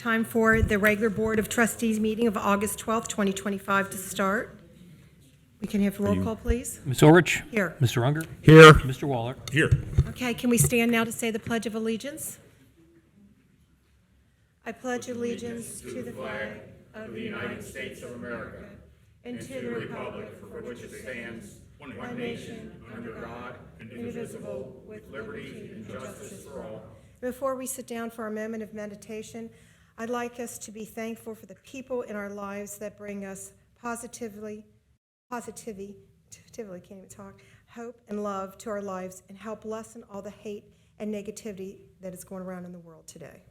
Time for the regular Board of Trustees meeting of August 12th, 2025 to start. We can have roll call, please. Ms. Orich? Here. Mr. Unger? Here. Mr. Waller? Here. Okay, can we stand now to say the Pledge of Allegiance? I pledge allegiance to the flag of the United States of America and to the republic for which it stands, one nation, under God, indivisible, with liberty and justice for all. Before we sit down for our moment of meditation, I'd like us to be thankful for the people in our lives that bring us positivity, can't even talk, hope and love to our lives and help lessen all the hate and negativity that is going around in the world today.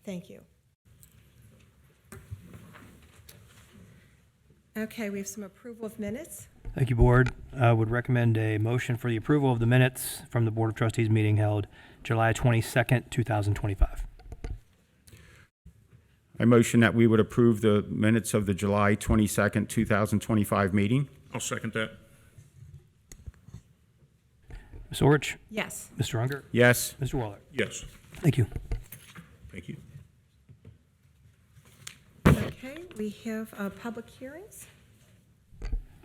Thank you. Okay, we have some approval of minutes. Thank you, Board. I would recommend a motion for the approval of the minutes from the Board of Trustees meeting held July 22nd, 2025. I motion that we would approve the minutes of the July 22nd, 2025 meeting. I'll second that. Ms. Orich? Yes. Mr. Unger? Yes. Mr. Waller? Yes. Thank you. Thank you. Okay, we have public hearings.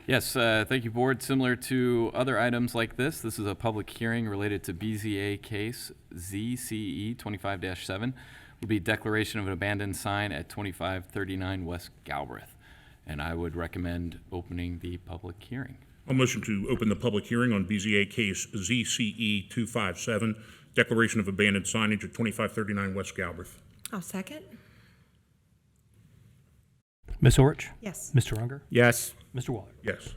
Yes, thank you, Board. Similar to other items like this is a public hearing related to BZA case ZCE 25-7. Will be declaration of an abandoned sign at 2539 West Galbraith. And I would recommend opening the public hearing. I'll motion to open the public hearing on BZA case ZCE 257, declaration of abandoned signage at 2539 West Galbraith. I'll second. Ms. Orich? Yes. Mr. Unger? Yes. Mr. Waller? Yes.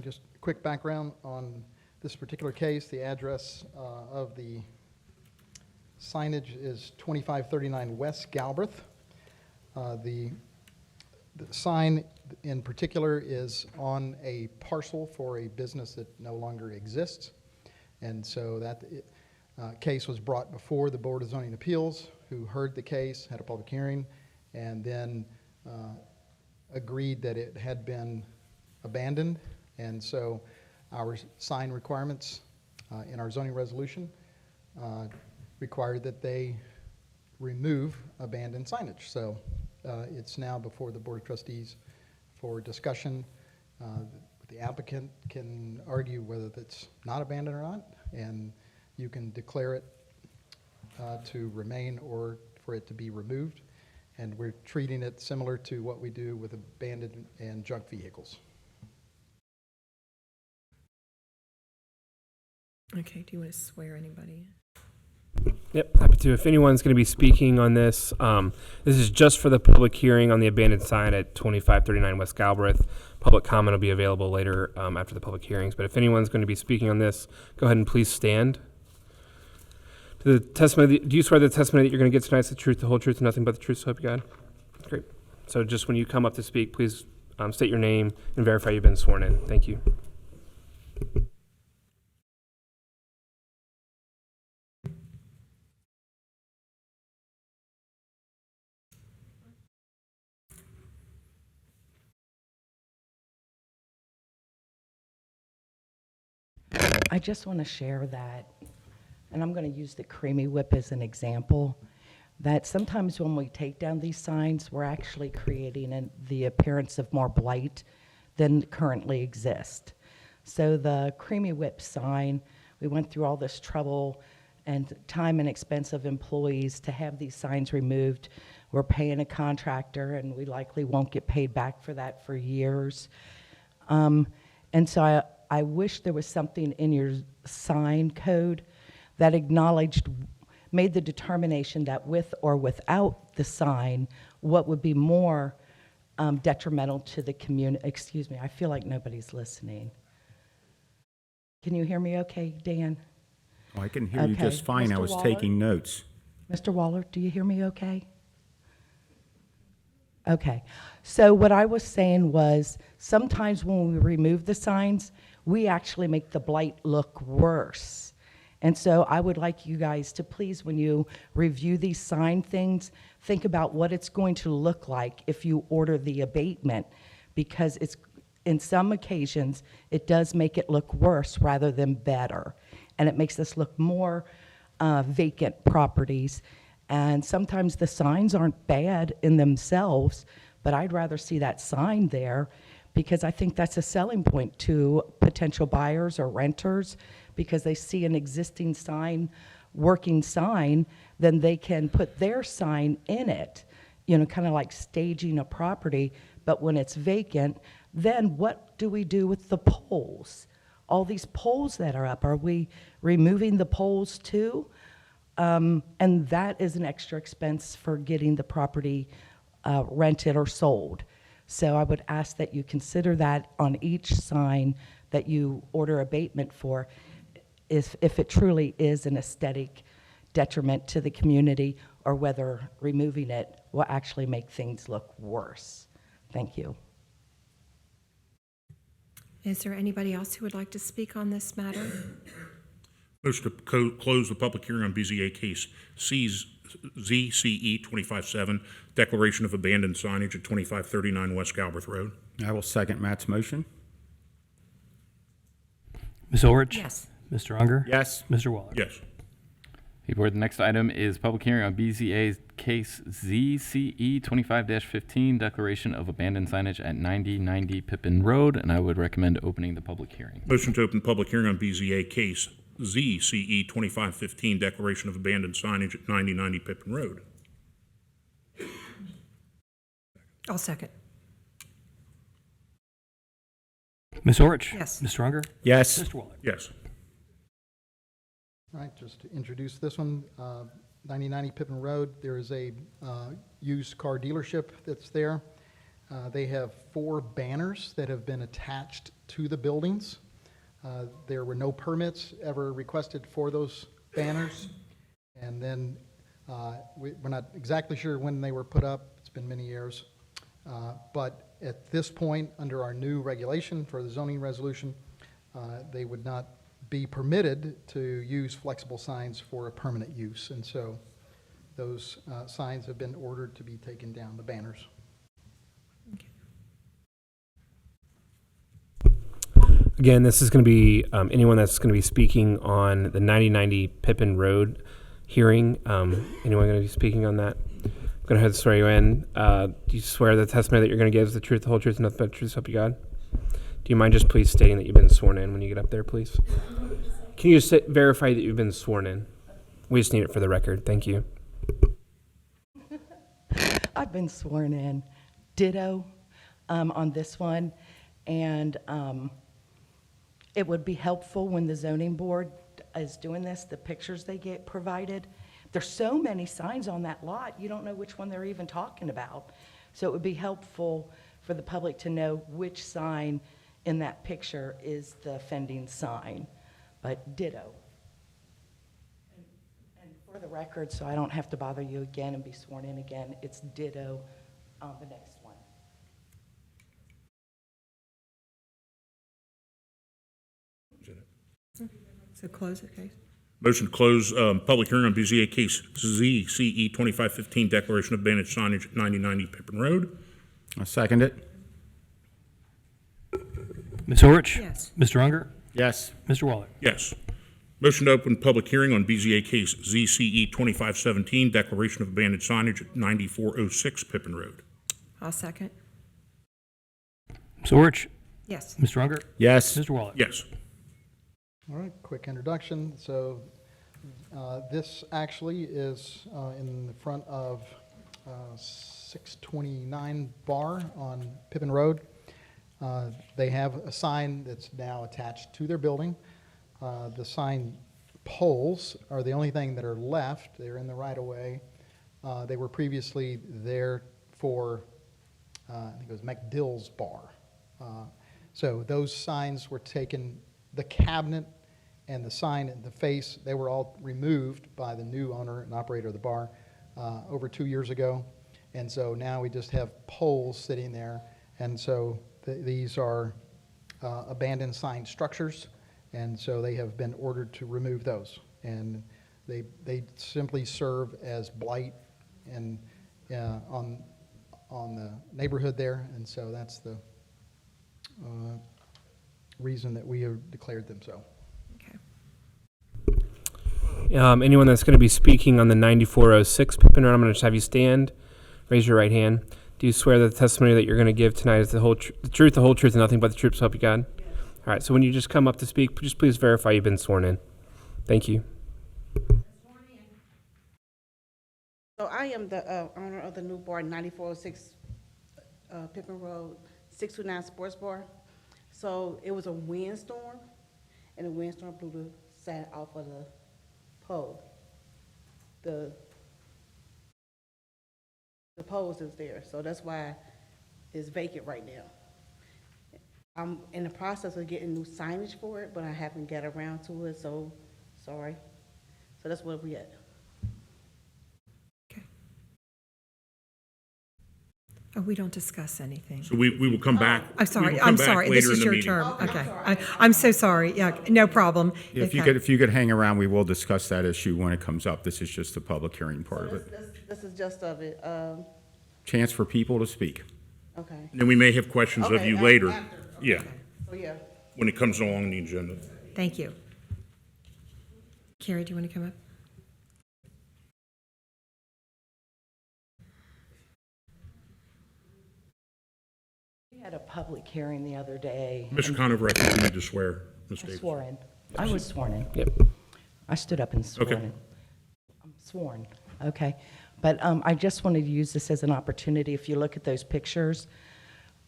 Just a quick background on this particular case. The address of the signage is 2539 West Galbraith. The sign in particular is on a parcel for a business that no longer exists. And so that case was brought before the Board of Zoning Appeals, who heard the case, had a public hearing, and then agreed that it had been abandoned. And so our sign requirements in our zoning resolution required that they remove abandoned signage. So it's now before the Board of Trustees for discussion. The applicant can argue whether it's not abandoned or not, and you can declare it to remain or for it to be removed. And we're treating it similar to what we do with abandoned and junk vehicles. Okay, do you want to swear anybody? Yep, happy to. If anyone's going to be speaking on this, this is just for the public hearing on the abandoned sign at 2539 West Galbraith. Public comment will be available later after the public hearings. But if anyone's going to be speaking on this, go ahead and please stand. The testimony, do you swear the testimony that you're going to give tonight is the truth, the whole truth, and nothing but the truth, so help you God? Great. So just when you come up to speak, please state your name and verify you've been sworn in. Thank you. I just want to share that, and I'm going to use the Creamy Whip as an example, that sometimes when we take down these signs, we're actually creating the appearance of more blight than currently exist. So the Creamy Whip sign, we went through all this trouble and time and expense of employees to have these signs removed. We're paying a contractor, and we likely won't get paid back for that for years. And so I wish there was something in your sign code that made the determination that with or without the sign, what would be more detrimental to the community. Excuse me, I feel like nobody's listening. Can you hear me okay, Dan? Oh, I can hear you just fine. I was taking notes. Mr. Waller, do you hear me okay? Okay. So what I was saying was sometimes when we remove the signs, we actually make the blight look worse. And so I would like you guys to please, when you review these sign things, think about what it's going to look like if you order the abatement, because in some occasions, it does make it look worse rather than better. And it makes us look more vacant properties. And sometimes the signs aren't bad in themselves, but I'd rather see that sign there because I think that's a selling point to potential buyers or renters, because they see an existing sign, working sign, then they can put their sign in it, you know, kind of like staging a property. But when it's vacant, then what do we do with the poles? All these poles that are up, are we removing the poles too? And that is an extra expense for getting the property rented or sold. So I would ask that you consider that on each sign that you order abatement for, if it truly is an aesthetic detriment to the community, or whether removing it will actually make things look worse. Thank you. Is there anybody else who would like to speak on this matter? Motion to close the public hearing on BZA case ZCE 25-7, declaration of abandoned signage at 2539 West Galbraith Road. I will second Matt's motion. Ms. Orich? Yes. Mr. Unger? Yes. Mr. Waller? Yes. Hey, Board, the next item is public hearing on BZA case ZCE 25-15, declaration of abandoned signage at 9090 Pippin Road, and I would recommend opening the public hearing. Motion to open public hearing on BZA case ZCE 25-15, declaration of abandoned signage at 9090 Pippin Road. I'll second. Ms. Orich? Yes. Mr. Unger? Yes. Mr. Waller? Yes. All right, just to introduce this one, 9090 Pippin Road, there is a used car dealership that's there. They have 4 banners that have been attached to the buildings. There were no permits ever requested for those banners. And then we're not exactly sure when they were put up. It's been many years. But at this point, under our new regulation for the zoning resolution, they would not be permitted to use flexible signs for a permanent use. And so those signs have been ordered to be taken down, the banners. Again, this is going to be anyone that's going to be speaking on the 9090 Pippin Road hearing. Anyone going to be speaking on that? I'm going to have to swear you in. Do you swear the testimony that you're going to give is the truth, the whole truth, and nothing but the truth, so help you God? Do you mind just please stating that you've been sworn in when you get up there, please? Can you just verify that you've been sworn in? We just need it for the record. Thank you. I've been sworn in. Ditto on this one. And it would be helpful when the zoning board is doing this, the pictures they get provided. There's so many signs on that lot, you don't know which one they're even talking about. So it would be helpful for the public to know which sign in that picture is the offending sign, but ditto. And for the record, so I don't have to bother you again and be sworn in again, it's ditto on the next one. So close it, okay? Motion to close public hearing on BZA case ZCE 25-15, declaration of abandoned signage at 9090 Pippin Road. I'll second it. Ms. Orich? Yes. Mr. Unger? Yes. Mr. Waller? Yes. Motion to open public hearing on BZA case ZCE 25-17, declaration of abandoned signage at 9406 Pippin Road. I'll second. Ms. Orich? Yes. Mr. Unger? Yes. Mr. Waller? Yes. All right, quick introduction. So this actually is in the front of 629 Bar on Pippin Road. They have a sign that's now attached to their building. The sign poles are the only thing that are left. They're in the right-of-way. They were previously there for, I think it was McDill's Bar. So those signs were taken, the cabinet and the sign in the face, they were all removed by the new owner and operator of the bar over 2 years ago. And so now we just have poles sitting there. And so these are abandoned sign structures. And so they have been ordered to remove those. And they simply serve as blight and on the neighborhood there. And so that's the reason that we have declared them so. Okay. Anyone that's going to be speaking on the 9406 Pippin Road, I'm going to just have you stand, raise your right hand. Do you swear that the testimony that you're going to give tonight is the whole the truth, the whole truth, and nothing but the truth, so help you God? Yes. All right, so when you just come up to speak, just please verify you've been sworn in. Thank you. So I am the owner of the new bar, 9406 Pippin Road, 629 Sports Bar. So it was a windstorm, and the windstorm blew the sign off of the pole. The poles is there, so that's why it's vacant right now. I'm in the process of getting new signage for it, but I haven't got around to it, so sorry. So that's where we at. Okay. Oh, we don't discuss anything. So we will come back. I'm sorry, we will come I'm back sorry, later this in is the your meeting. term, Oh, okay. I'm sorry. I'm so sorry, yeah, no problem. If you Okay. could hang around, we will discuss that issue when it comes up. This is just the public hearing part of So it. this is just of it, Chance for people to speak. okay. And we may have questions of Okay, you later. after. Yeah, So, yeah. when it comes along the agenda. Thank you. Carrie, do you want to come up? We had a public hearing the other day. Mr. Conover, I think you need to swear, Ms. I Davis. swore in. I was sworn in. Yep. I stood up and swore Okay. in. I'm sworn, okay? But I just wanted to use this as an opportunity. If you look at those pictures,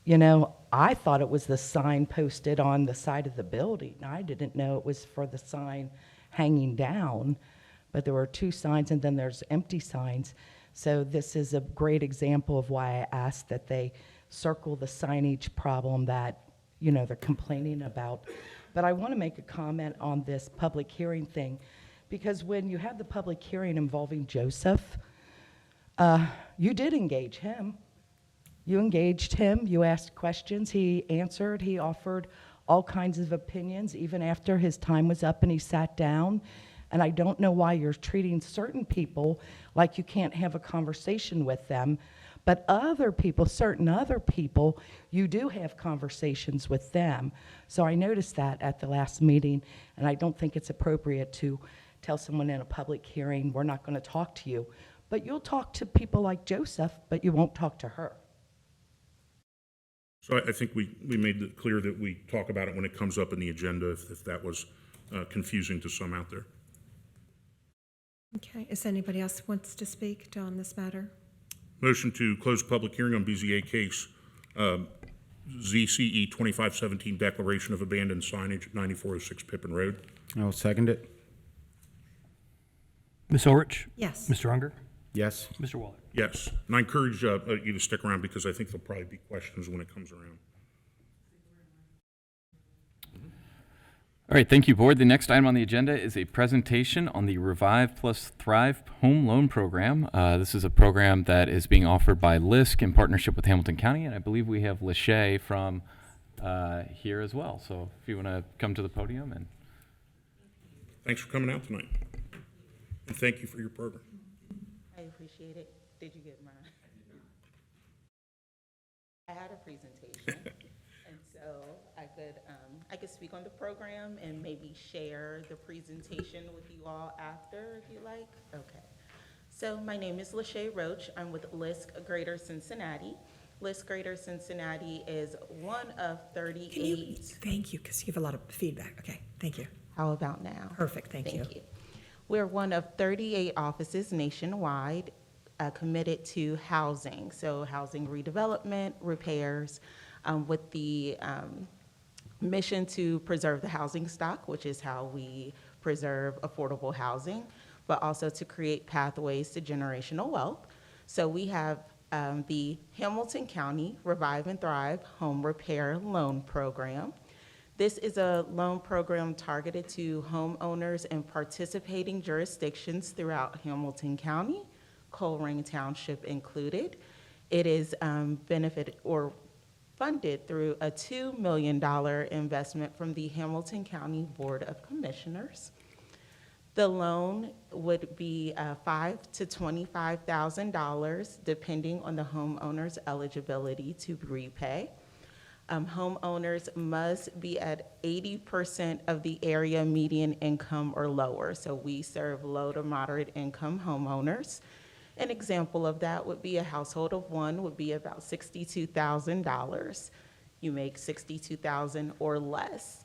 you know, I thought it was the sign posted on the side of the building. I didn't know it was for the sign hanging down, but there were two signs and then there's empty signs. So this is a great example of why I asked that they circle the signage problem that, you know, they're complaining about. But I want to make a comment on this public hearing thing, because when you had the public hearing involving Joseph, you did engage him. You engaged him, you asked questions, he answered, he offered all kinds of opinions, even after his time was up and he sat down. And I don't know why you're treating certain people like you can't have a conversation with them, but other people, certain other people, you do have conversations with them. So I noticed that at the last meeting, and I don't think it's appropriate to tell someone in a public hearing, we're not going to talk to you. But you'll talk to people like Joseph, but you won't talk to her. So I think we made it clear that we talk about it when it comes up in the agenda, if that was confusing to some out there. Okay, is anybody else wants to speak on this matter? Motion to close public hearing on BZA case ZCE 2517, declaration of abandoned signage at 9406 Pippin Road. I'll second it. Ms. Orich? Yes. Mr. Unger? Yes. Mr. Waller? Yes, and I encourage you to stick around because I think there'll probably be questions when it comes around. All right, thank you, Board. The next item on the agenda is a presentation on the Revive Plus Thrive Home Loan Program. This is a program that is being offered by LISC in partnership with Hamilton County, and I believe we have Lachey from here as well. So if you want to come to the podium. And Thanks for coming out tonight, and thank you for your program. I appreciate it. Did you get mine? I had a presentation, and so I could speak on the program and maybe share the presentation with you all after, if you like. Okay. So my name is Lachey Roach. I'm with LISC Greater Cincinnati. LISC Greater Cincinnati is one of 38. Thank you, because you have a lot of feedback. Okay, thank you. How about now? Perfect, thank you. We're one of 38 offices nationwide committed to housing, so housing redevelopment, repairs, with the mission to preserve the housing stock, which is how we preserve affordable housing, but also to create pathways to generational wealth. So we have the Hamilton County Revive and Thrive Home Repair Loan Program. This is a loan program targeted to homeowners in participating jurisdictions throughout Hamilton County, Colerain Township included. It is benefited or funded through a $2 million investment from the Hamilton County Board of Commissioners. The loan would be $5,000 to $25,000, depending on the homeowner's eligibility to repay. Homeowners must be at 80% of the area median income or lower. So we serve low to moderate income homeowners. An example of that would be a household of one would be about $62,000. You make $62,000 or less.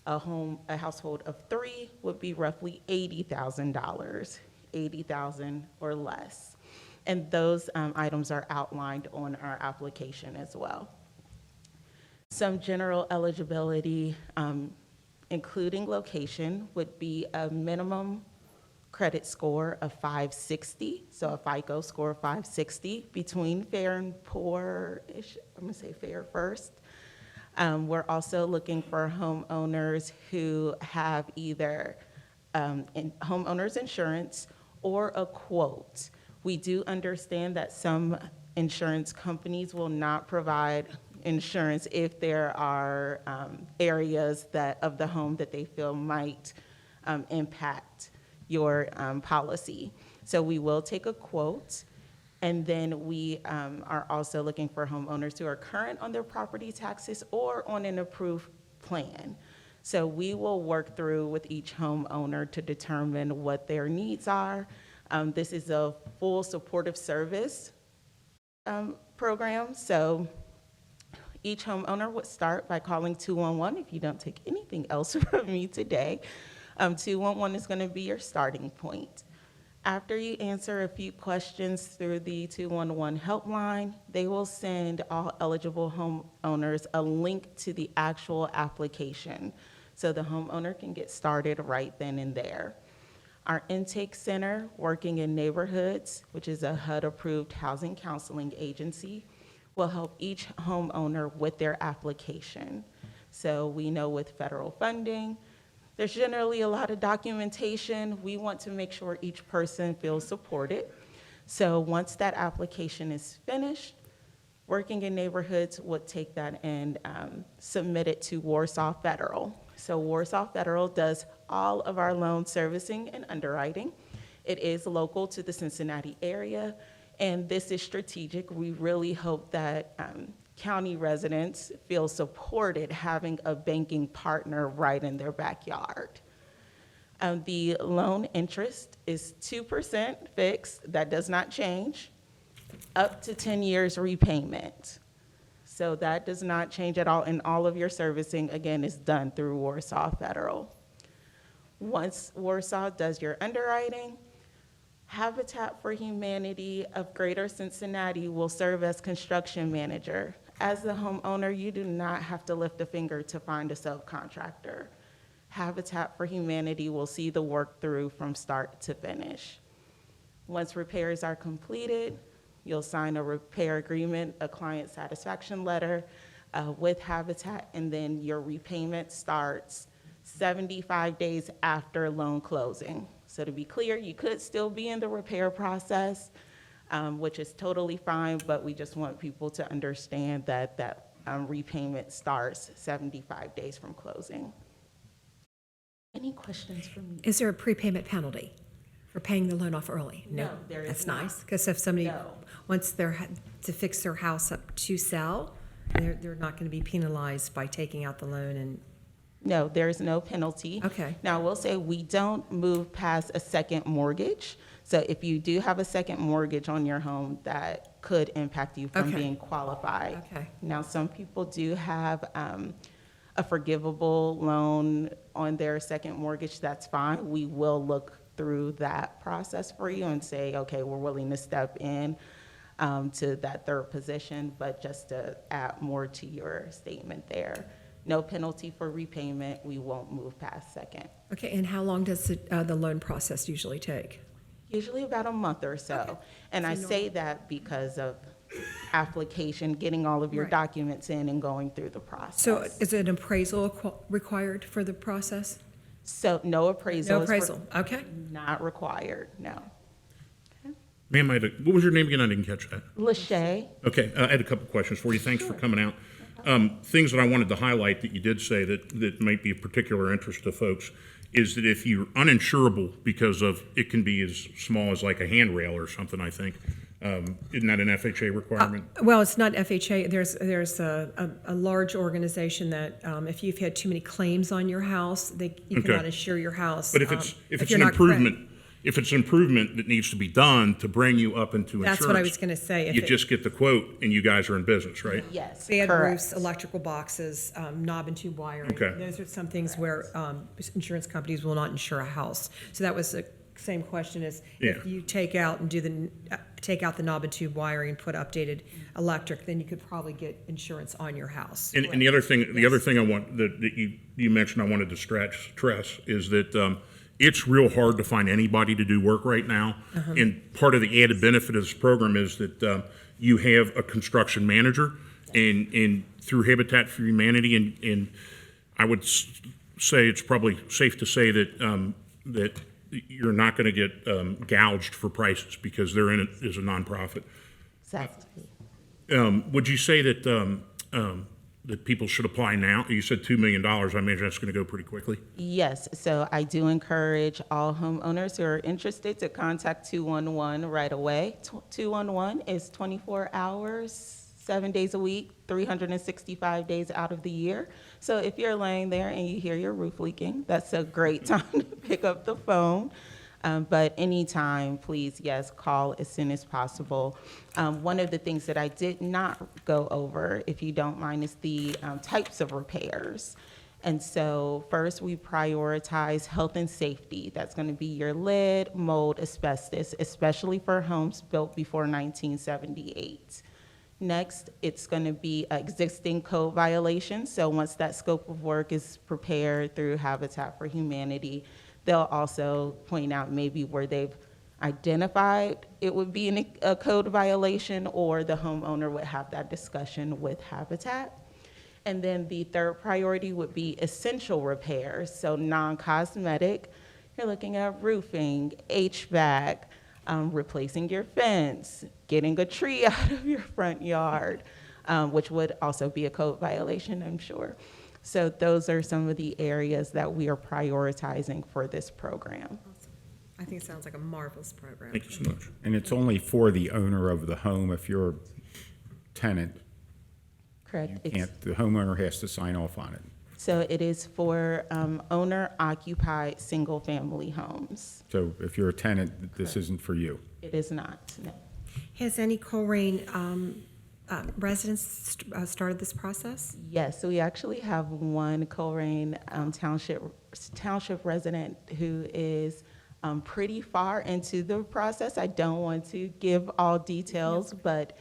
A household of three would be roughly $80,000, $80,000 or less. And those items are outlined on our application as well. Some general eligibility, including location, would be a minimum credit score of 560, so a FICO score of 560, between fair and poor-ish. I'm gonna say fair first. We're also looking for homeowners who have either homeowners insurance or a quote. We do understand that some insurance companies will not provide insurance if there are areas of the home that they feel might impact your policy. So we will take a quote, and then we are also looking for homeowners who are current on their property taxes or on an approved plan. So we will work through with each homeowner to determine what their needs are. This is a full supportive service program, so each homeowner would start by calling 211 if you don't take anything else from me today. 211 is going to be your starting point. After you answer a few questions through the 211 helpline, they will send all eligible homeowners a link to the actual application so the homeowner can get started right then and there. Our intake center, working in neighborhoods, which is a HUD-approved housing counseling agency, will help each homeowner with their application. So we know with federal funding, there's generally a lot of documentation. We want to make sure each person feels supported. So once that application is finished, Working in Neighborhoods would take that and submit it to Warsaw Federal. So Warsaw Federal does all of our loan servicing and underwriting. It is local to the Cincinnati area, and this is strategic. We really hope that county residents feel supported having a banking partner right in their backyard. The loan interest is 2% fixed, that does not change, up to 10 years repayment. So that does not change at all, and all of your servicing, again, is done through Warsaw Federal. Once Warsaw does your underwriting, Habitat for Humanity of Greater Cincinnati will serve as construction manager. As the homeowner, you do not have to lift a finger to find a subcontractor. Habitat for Humanity will see the work through from start to finish. Once repairs are completed, you'll sign a repair agreement, a client satisfaction letter with Habitat, and then your repayment starts 75 days after loan closing. So to be clear, you could still be in the repair process, which is totally fine, but we just want people to understand that that repayment starts 75 days from closing. Any questions for me? Is there a prepayment penalty for paying the loan off early? No, there is That's not. nice, because if somebody No. wants to fix their house up to sell, they're not going to be penalized by taking out the loan and, No, there is no penalty. Okay. Now, I will say we don't move past a second mortgage. So if you do have a second mortgage on your home, that could impact you from Okay. being qualified. Okay. Now, some people do have a forgivable loan on their second mortgage. That's fine. We will look through that process for you and say, okay, we're willing to step in to that third position, but just to add more to your statement there. No penalty for repayment. We won't move past second. okay, and how long does the loan process usually take? Usually about a month or so. Okay. And I So say that because of application, getting all of your Right. documents in and going through the process. So is an appraisal required for the process? So no appraisal. No is appraisal, okay. Not required, no. Ma'am, what was your name again? I didn't catch that. Lachey, Okay, I had a couple questions for you. Thanks for coming out. Things that I wanted to highlight that you did say that might be of particular interest to folks is that if you're uninsurable because of, it can be as small as like a handrail or something, I think, Isn't that an FHA requirement? Well, it's not FHA. There's a large organization that if you've had too many claims on your house, you Okay. cannot insure your house. But if it's you're an not correct. improvement, if it's an improvement that needs to be done to bring you up into insurance. That's what I was gonna say. If You it- just get the quote and you guys are in business, right? Yes, Bad correct. roofs, electrical boxes, knob and tube wiring. Okay. Those are some things where insurance companies will not insure a house. So that was the same question as if Yeah. you take out and take out the knob and tube wiring and put updated electric, then you could probably get insurance on your house. And the other thing, I want, that you mentioned I wanted to stress is that it's real hard to find anybody to do work right now. And part of the added benefit of this program is that you have a construction manager and through Habitat for Humanity, and I would say it's probably safe to say that that you're not going to get gouged for prices because they're in it as a nonprofit. Exactly. Would you say that that people should apply now? You said $2 million. I imagine that's going to go pretty quickly. Yes, so I do encourage all homeowners who are interested to contact 211 right away. 211 is 24 hours, 7 days a week, 365 days out of the year. So if you're laying there and you hear your roof leaking, that's a great time to pick up the phone. But anytime, please, yes, call as soon as possible. One of the things that I did not go over, if you don't mind, is the types of repairs. And so first, we prioritize health and safety. That's going to be your lead, mold, asbestos, especially for homes built before 1978. Next, it's going to be existing code violations. So once that scope of work is prepared through Habitat for Humanity, they'll also point out maybe where they've identified it would be a code violation, or the homeowner would have that discussion with Habitat. And then the third priority would be essential repairs, so non-cosmetic. You're looking at roofing, HVAC, replacing your fence, getting a tree out of your front yard, which would also be a code violation, I'm sure. So those are some of the areas that we are prioritizing for this program. I think it sounds like a marvelous program. Thank you so much. And it's only for the owner of the home. If you're a tenant, Correct. the homeowner has to sign off on it. So it is for owner-occupied single-family homes. So if you're a tenant, this isn't for you. It is not, no. Has any Colerain residents started this process? Yes, so we actually have one Colerain Township resident who is pretty far into the process. I don't want to give all details, but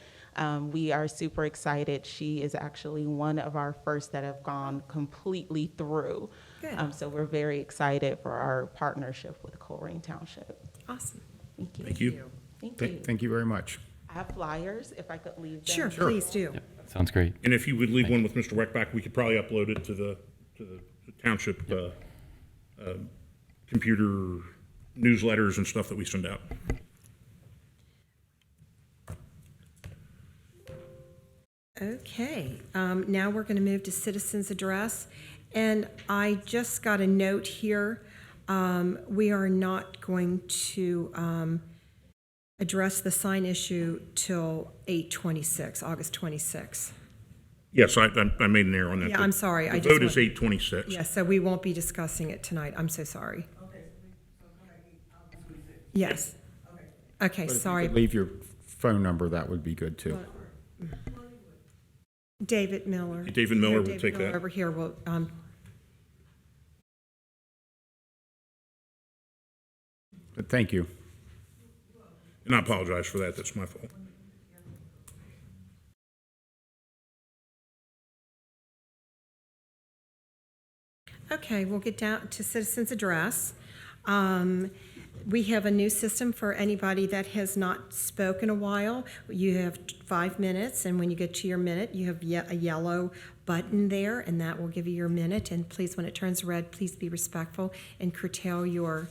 we are super excited. She is actually one of our first that have gone completely through. Good. So we're very excited for our partnership with Colerain Township. Awesome. Thank you. Thank you. Thank you. Thank you very much. I have flyers, if I could leave them. Sure, please do. Sounds great. And if you would leave one with Mr. Weckbach, we could probably upload it to the township computer newsletters and stuff that we send out. Okay, now we're going to move to citizens' address. And I just got a note here. We are not going to address the sign issue till 8/26, August 26. Yes, I made an error on that. Yeah, I'm sorry. The vote is 8/26. Yes, so we won't be discussing it tonight. I'm so sorry. Yes. Okay, sorry. Leave your phone number, that would be good too. David Miller. David Miller will David take Miller that. over here will, But thank you. And I apologize for that. That's my fault. okay, we'll get down to citizens' address. We have a new system for anybody that has not spoken a while. You have 5 minutes, and when you get to your minute, you have a yellow button there, and that will give you your minute. And please, when it turns red, please be respectful and curtail your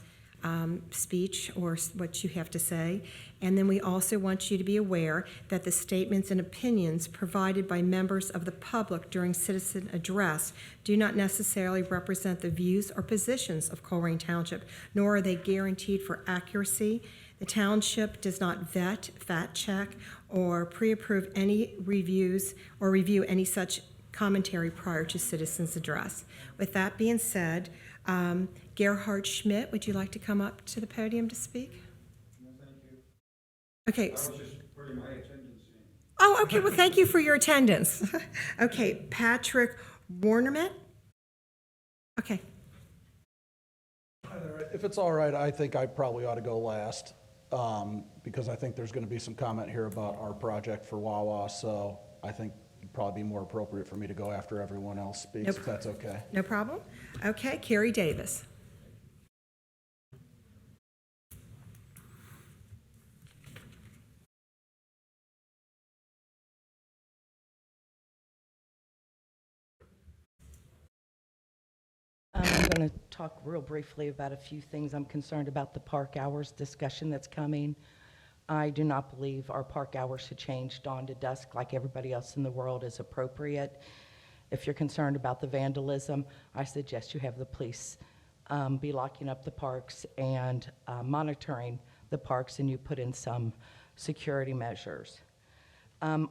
speech or what you have to say. And then we also want you to be aware that the statements and opinions provided by members of the public during citizen address do not necessarily represent the views or positions of Colerain Township, nor are they guaranteed for accuracy. The township does not vet, fact check, or pre-approve any reviews or review any such commentary prior to citizens' address. With that being said, Gerhard Schmidt, would you like to come up to the podium to speak? No, thank you. Okay. I was just putting my attendance in. Oh, okay, well, thank you for your attendance. Okay, Patrick Warnerman? Okay. Hi there. If it's all right, I think I probably ought to go last, because I think there's going to be some comment here about our project for Wawa, so I think it'd probably be more appropriate for me to go after everyone else speaks, if that's okay. No problem. Okay, Carrie Davis. I'm going to talk real briefly about a few things. I'm concerned about the park hours discussion that's coming. I do not believe our park hours should change dawn to dusk like everybody else in the world is appropriate. If you're concerned about the vandalism, I suggest you have the police be locking up the parks and monitoring the parks, and you put in some security measures.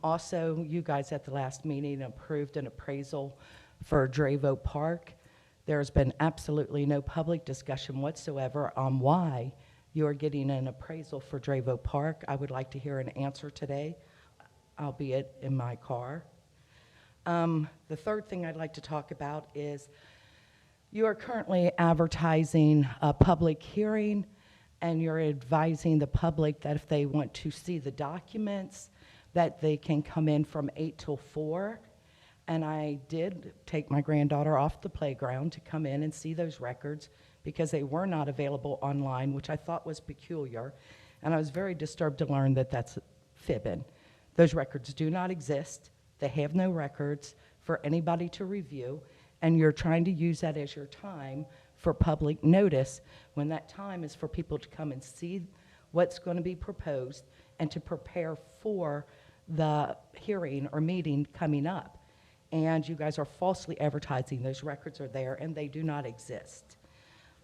Also, you guys at the last meeting approved an appraisal for Dravo Park. There's been absolutely no public discussion whatsoever on why you are getting an appraisal for Dravo Park. I would like to hear an answer today, albeit in my car. The third thing I'd like to talk about is you are currently advertising a public hearing, and you're advising the public that if they want to see the documents, that they can come in from 8 till 4. And I did take my granddaughter off the playground to come in and see those records because they were not available online, which I thought was peculiar. And I was very disturbed to learn that that's fibbing. Those records do not exist. They have no records for anybody to review, and you're trying to use that as your time for public notice when that time is for people to come and see what's going to be proposed and to prepare for the hearing or meeting coming up. And you guys are falsely advertising. Those records are there, and they do not exist.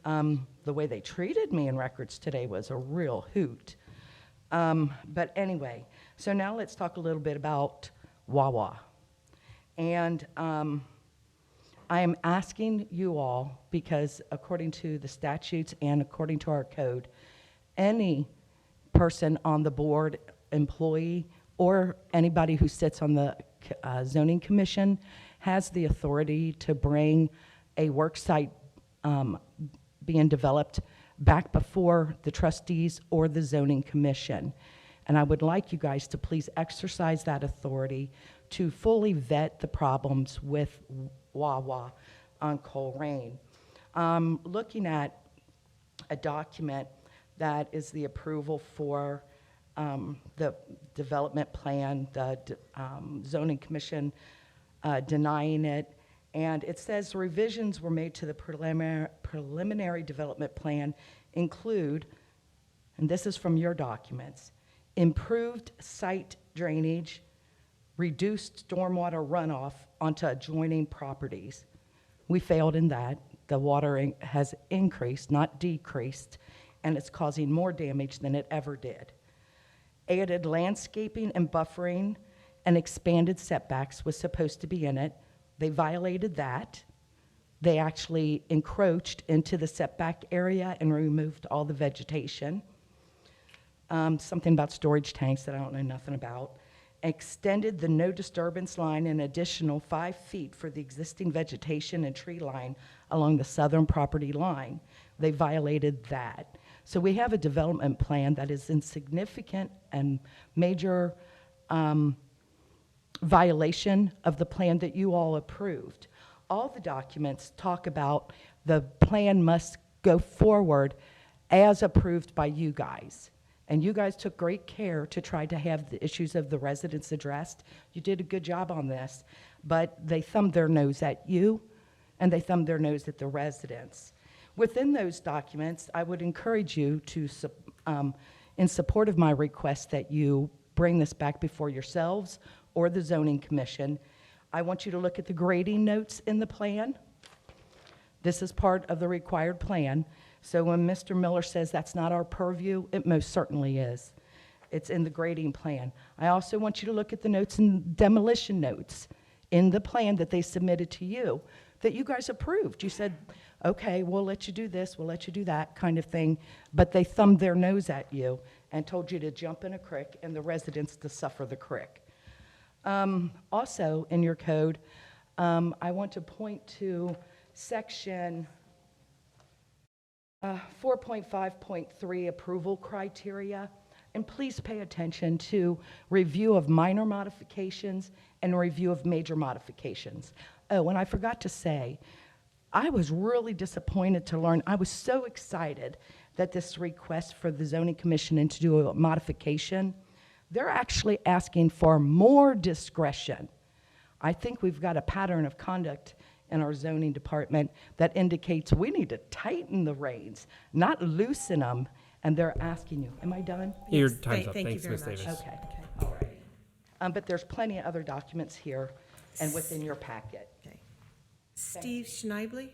The way they treated me in records today was a real hoot. But anyway, so now let's talk a little bit about Wawa. And I am asking you all, because according to the statutes and according to our code, any person on the board, employee, or anybody who sits on the zoning commission has the authority to bring a work site being developed back before the trustees or the zoning commission. And I would like you guys to please exercise that authority to fully vet the problems with Wawa on Colerain. Looking at a document that is the approval for the development plan, the zoning commission denying it, and it says revisions were made to the preliminary development plan include, and this is from your documents, improved site drainage, reduced stormwater runoff onto adjoining properties. We failed in that. The water has increased, not decreased, and it's causing more damage than it ever did. Added landscaping and buffering and expanded setbacks was supposed to be in it. They violated that. They actually encroached into the setback area and removed all the vegetation. Something about storage tanks that I don't know nothing about. Extended the no disturbance line an additional 5 feet for the existing vegetation and tree line along the southern property line. They violated that. So we have a development plan that is in significant and major violation of the plan that you all approved. All the documents talk about the plan must go forward as approved by you guys. And you guys took great care to try to have the issues of the residents addressed. You did a good job on this, but they thumbed their nose at you, and they thumbed their nose at the residents. Within those documents, I would encourage you to, in support of my request that you bring this back before yourselves or the zoning commission, I want you to look at the grading notes in the plan. This is part of the required plan. So when Mr. Miller says that's not our purview, it most certainly is. It's in the grading plan. I also want you to look at the notes and demolition notes in the plan that they submitted to you that you guys approved. You said, okay, we'll let you do this, we'll let you do that kind of thing, but they thumbed their nose at you and told you to jump in a creek and the residents to suffer the creek. Also, in your code, I want to point to section 4.5.3 approval criteria. And please pay attention to review of minor modifications and review of major modifications. Oh, and I forgot to say, I was really disappointed to learn, I was so excited that this request for the zoning commission and to do a modification, they're actually asking for more discretion. I think we've got a pattern of conduct in our zoning department that indicates we need to tighten the reins, not loosen them. And they're asking you, am I done? Your Yes, time's up. thank you Thanks, very Ms. much. Davis. Okay, all right. But there's plenty of other documents here and within your packet. Okay. Steve Schneibly?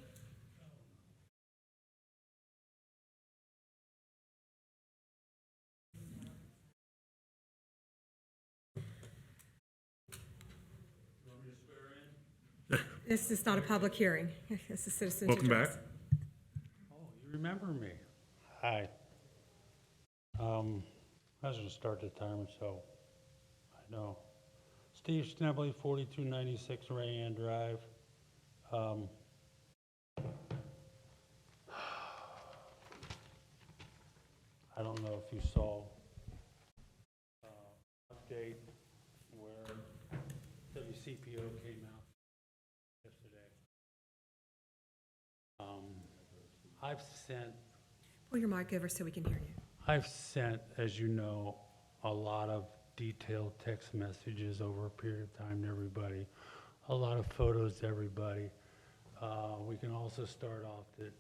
This is not a public hearing. This is citizens' Welcome address. back. Oh, you remember me? Hi. I was gonna start the timer, so I know. Steve Schnebley, 4296 Rayanne Drive. I don't know if you saw update where WCPO came out yesterday. I've sent Pull your mic over so we can hear you. I've sent, as you know, a lot of detailed text messages over a period of time to everybody, a lot of photos to everybody. We can also start off that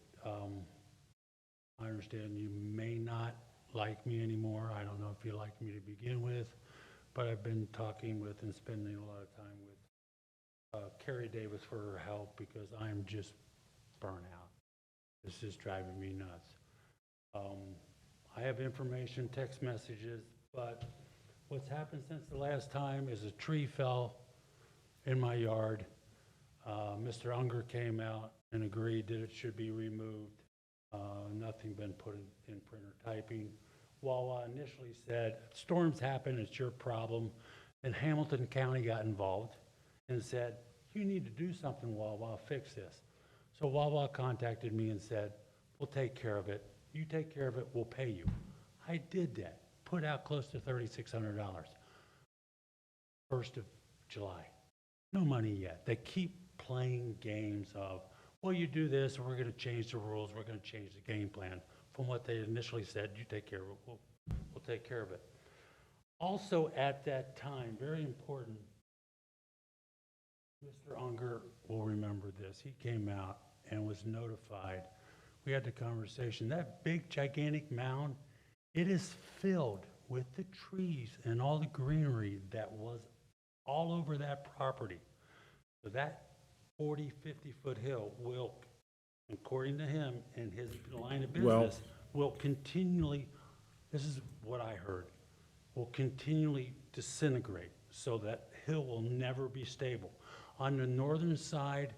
I understand you may not like me anymore. I don't know if you like me to begin with, but I've been talking with and spending a lot of time with Carrie Davis for her help because I'm just burnt out. This is driving me nuts. I have information, text messages, but what's happened since the last time is a tree fell in my yard. Mr. Unger came out and agreed that it should be removed. Nothing been put in printer typing. Wawa initially said, storms happen, it's your problem. Then Hamilton County got involved and said, you need to do something, Wawa, fix this. So Wawa contacted me and said, we'll take care of it. You take care of it, we'll pay you. I did that, put out close to $3,600. 1st of July. No money yet. They keep playing games of, well, you do this, we're going to change the rules, we're going to change the game plan. From what they initially said, you take care of it, we'll take care of it. Also at that time, very important, Mr. Unger will remember this. He came out and was notified. We had the conversation. That big, gigantic mound, it is filled with the trees and all the greenery that was all over that property. So that 40, 50-foot hill will, according to him and his line of business, will continually, this is what I heard, will continually disintegrate so that hill will never be stable. On the northern side,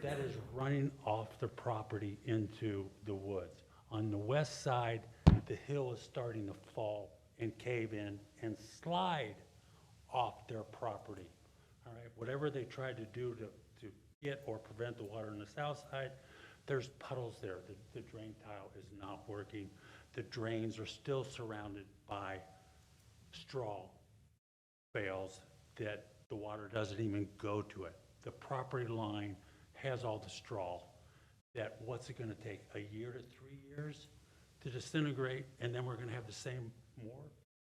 that is running off the property into the woods. On the west side, the hill is starting to fall and cave in and slide off their property. All right, whatever they tried to do to get or prevent the water on the south side, there's puddles there. The drain tile is not working. The drains are still surrounded by straw bales that the water doesn't even go to it. The property line has all the straw that what's it gonna take, a year to 3 years to disintegrate, and then we're gonna have the same more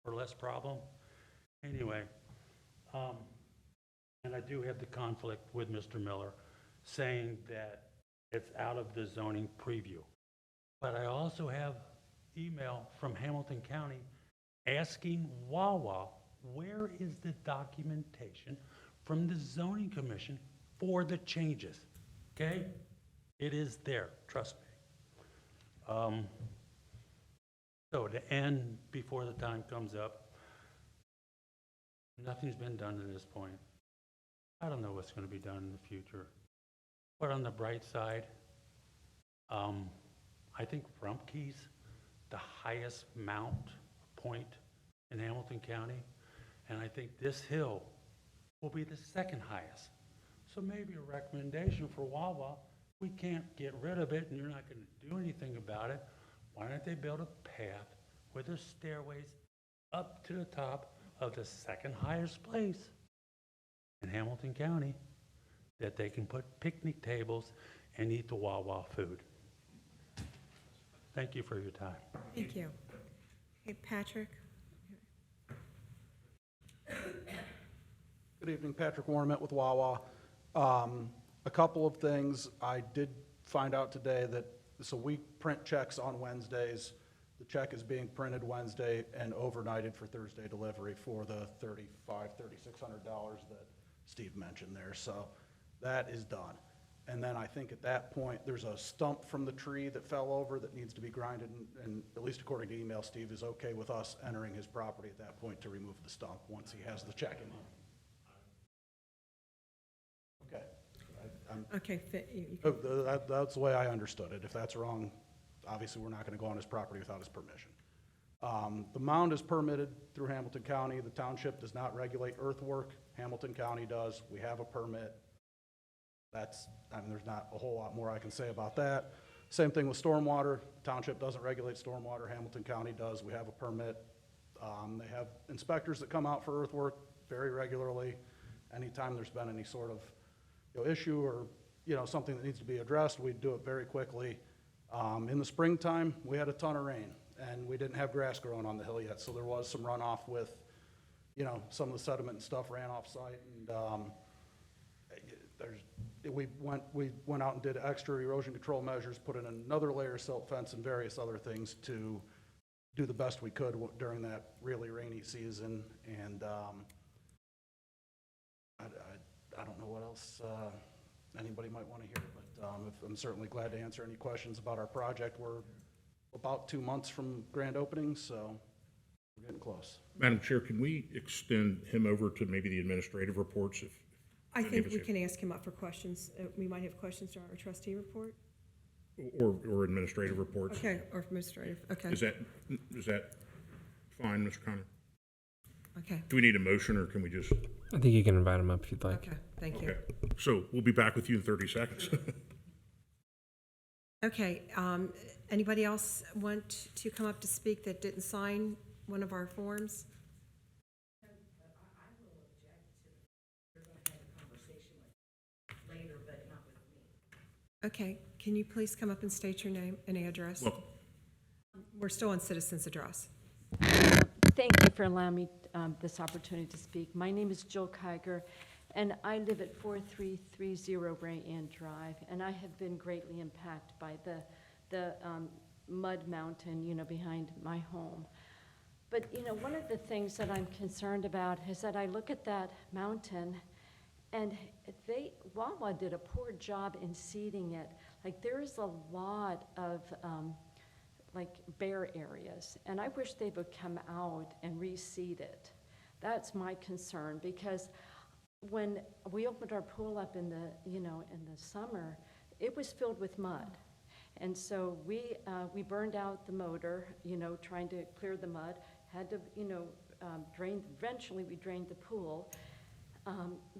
or less problem? Anyway, and I do have the conflict with Mr. Miller saying that it's out of the zoning preview. But I also have email from Hamilton County asking Wawa, where is the documentation from the zoning commission for the changes? Okay? It is there, trust me. So to end before the time comes up, nothing's been done to this point. I don't know what's going to be done in the future. But on the bright side, I think Rumpke's the highest mount point in Hamilton County, and I think this hill will be the second highest. So maybe a recommendation for Wawa, we can't get rid of it and you're not going to do anything about it. Why don't they build a path with there's stairways up to the top of the second highest place in Hamilton County that they can put picnic tables and eat the Wawa food. Thank you for your time. Thank you. Hey, Patrick? Good evening, Patrick Warnett with Wawa. A couple of things. I did find out today that, so we print checks on Wednesdays. The check is being printed Wednesday and overnighted for Thursday delivery for the $3,600 that Steve mentioned there. So that is done. And then I think at that point, there's a stump from the tree that fell over that needs to be grinded, and at least according to email, Steve is okay with us entering his property at that point to remove the stump once he has the check in hand. Okay. Okay, That's the way I understood it. If that's wrong, obviously, we're not going to go on his property without his permission. The mound is permitted through Hamilton County. The township does not regulate earthwork. Hamilton County does. We have a permit. There's not a whole lot more I can say about that. Same thing with stormwater. Township doesn't regulate stormwater. Hamilton County does. We have a permit. They have inspectors that come out for earthwork very regularly. Anytime there's been any sort of issue or something that needs to be addressed, we do it very quickly. In the springtime, we had a ton of rain, and we didn't have grass growing on the hill yet, so there was some runoff with, some of the sediment and stuff ran off site, and we went out and did extra erosion control measures, put in another layer of silt fence and various other things to do the best we could during that really rainy season, and I don't know what else anybody might want to hear, but I'm certainly glad to answer any questions about our project. We're about 2 months from grand opening, so we're getting close. Madam Chair, can we extend him over to maybe the administrative reports? I think we can ask him up for questions. We might have questions to our trustee report. Or administrative reports? Okay, or administrative, okay. Is that fine, Mr. Connor? Okay, Do we need a motion, or can we just? I think you can invite him up if you'd like. okay, thank you. Okay, so we'll be back with you in 30 seconds. Okay, anybody else want to come up to speak that didn't sign one of our forms? Okay, can you please come up and state your name and address? Welcome. We're still on citizens address. Thank you for allowing me this opportunity to speak. My name is Jill Kiger, and I live at 4330 Ray Ann Drive, and I have been greatly impacted by the mud mountain, behind my home. But, one of the things that I'm concerned about is that I look at that mountain, and Wawa did a poor job in seeding it. Like, there is a lot of bare areas, and I wish they would come out and reseed it. That's my concern, because when we opened our pool up in the summer, it was filled with mud. And so we burned out the motor, trying to clear the mud, had to, eventually we drained the pool.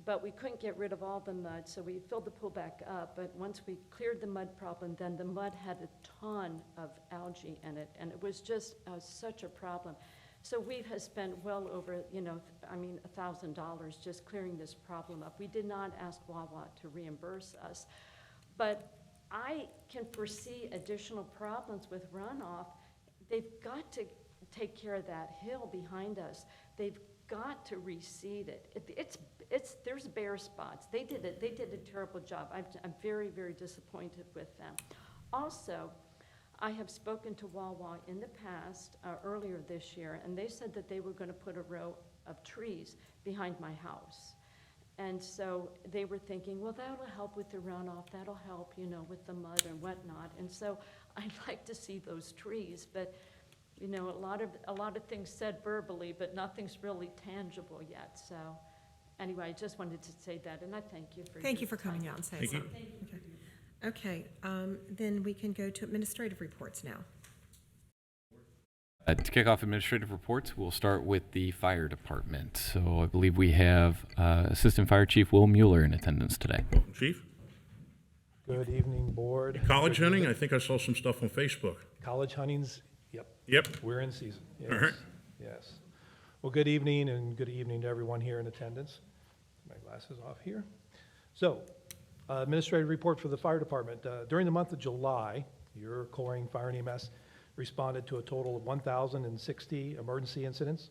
But we couldn't get rid of all the mud, so we filled the pool back up. But once we cleared the mud problem, then the mud had a ton of algae in it, and it was just such a problem. So we have spent well over, $1,000 just clearing this problem up. We did not ask Wawa to reimburse us, but I can foresee additional problems with runoff. They've got to take care of that hill behind us. They've got to reseed it. There's bare spots. They did a terrible job. I'm very, very disappointed with them. Also, I have spoken to Wawa in the past, earlier this year, and they said that they were going to put a row of trees behind my house. And so they were thinking, well, that'll help with the runoff, that'll help, you know, with the mud and whatnot. And so I'd like to see those trees, but, you know, a lot of things said verbally, but nothing's really tangible yet. So anyway, I just wanted to say that, and I thank you for Thank you your for coming time. out and saying Thank you. something. Okay, then we can go to administrative reports now. To kick off administrative reports, we'll start with the fire department. So I believe we have Assistant Fire Chief Will Mueller in attendance today. Welcome, Chief. Good evening, board. College hunting? I think I saw some stuff on Facebook. College hunting's, yep, Yep. we're in season. Yes, All right. yes. Well, good evening, and good evening to everyone here in attendance. My glasses off here. So, administrative report for the fire department. During the month of July, your Colerain Fire and EMS responded to a total of 1,060 emergency incidents.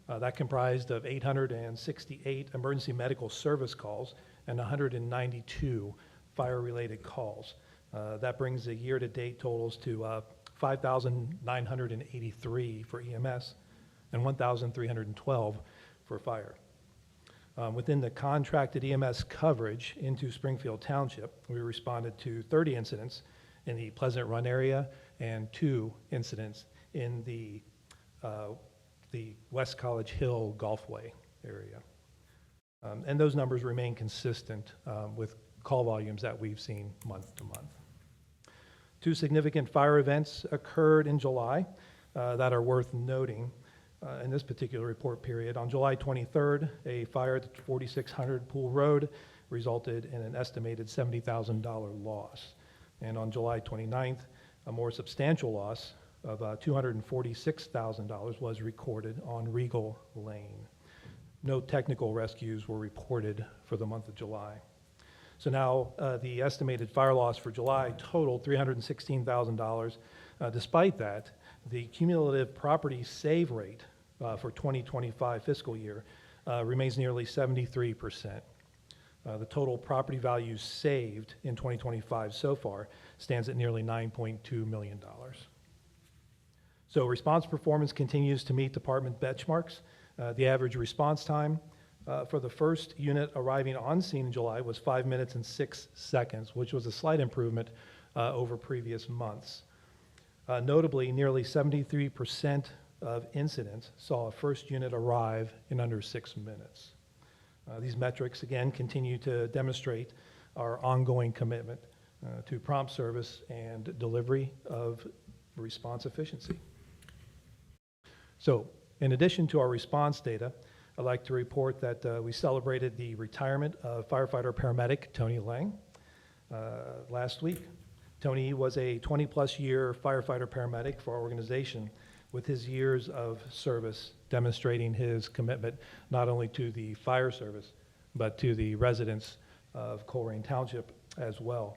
That comprised of 868 emergency medical service calls and 192 fire-related calls. That brings the year-to-date totals to 5,983 for EMS and 1,312 for fire. Within the contracted EMS coverage into Springfield Township, we responded to 30 incidents in the Pleasant Run area and 2 incidents in the West College Hill Golfway area. And those numbers remain consistent with call volumes that we've seen month to month. 2 significant fire events occurred in July that are worth noting in this particular report period. On July 23rd, a fire at 4600 Pool Road resulted in an estimated $70,000 loss. And on July 29th, a more substantial loss of $246,000 was recorded on Regal Lane. No technical rescues were reported for the month of July. So now the estimated fire loss for July totaled $316,000. Despite that, the cumulative property save rate for 2025 fiscal year remains nearly 73%. The total property value saved in 2025 so far stands at nearly $9.2 million. So response performance continues to meet department benchmarks. The average response time for the first unit arriving on scene in July was 5 minutes and 6 seconds, which was a slight improvement over previous months. Notably, nearly 73% of incidents saw a first unit arrive in under 6 minutes. These metrics, again, continue to demonstrate our ongoing commitment to prompt service and delivery of response efficiency. So, in addition to our response data, I'd like to report that we celebrated the retirement of firefighter-paramedic Tony Lang last week. Tony was a 20-plus year firefighter-paramedic for our organization, with his years of service demonstrating his commitment not only to the fire service, but to the residents of Colerain Township as well.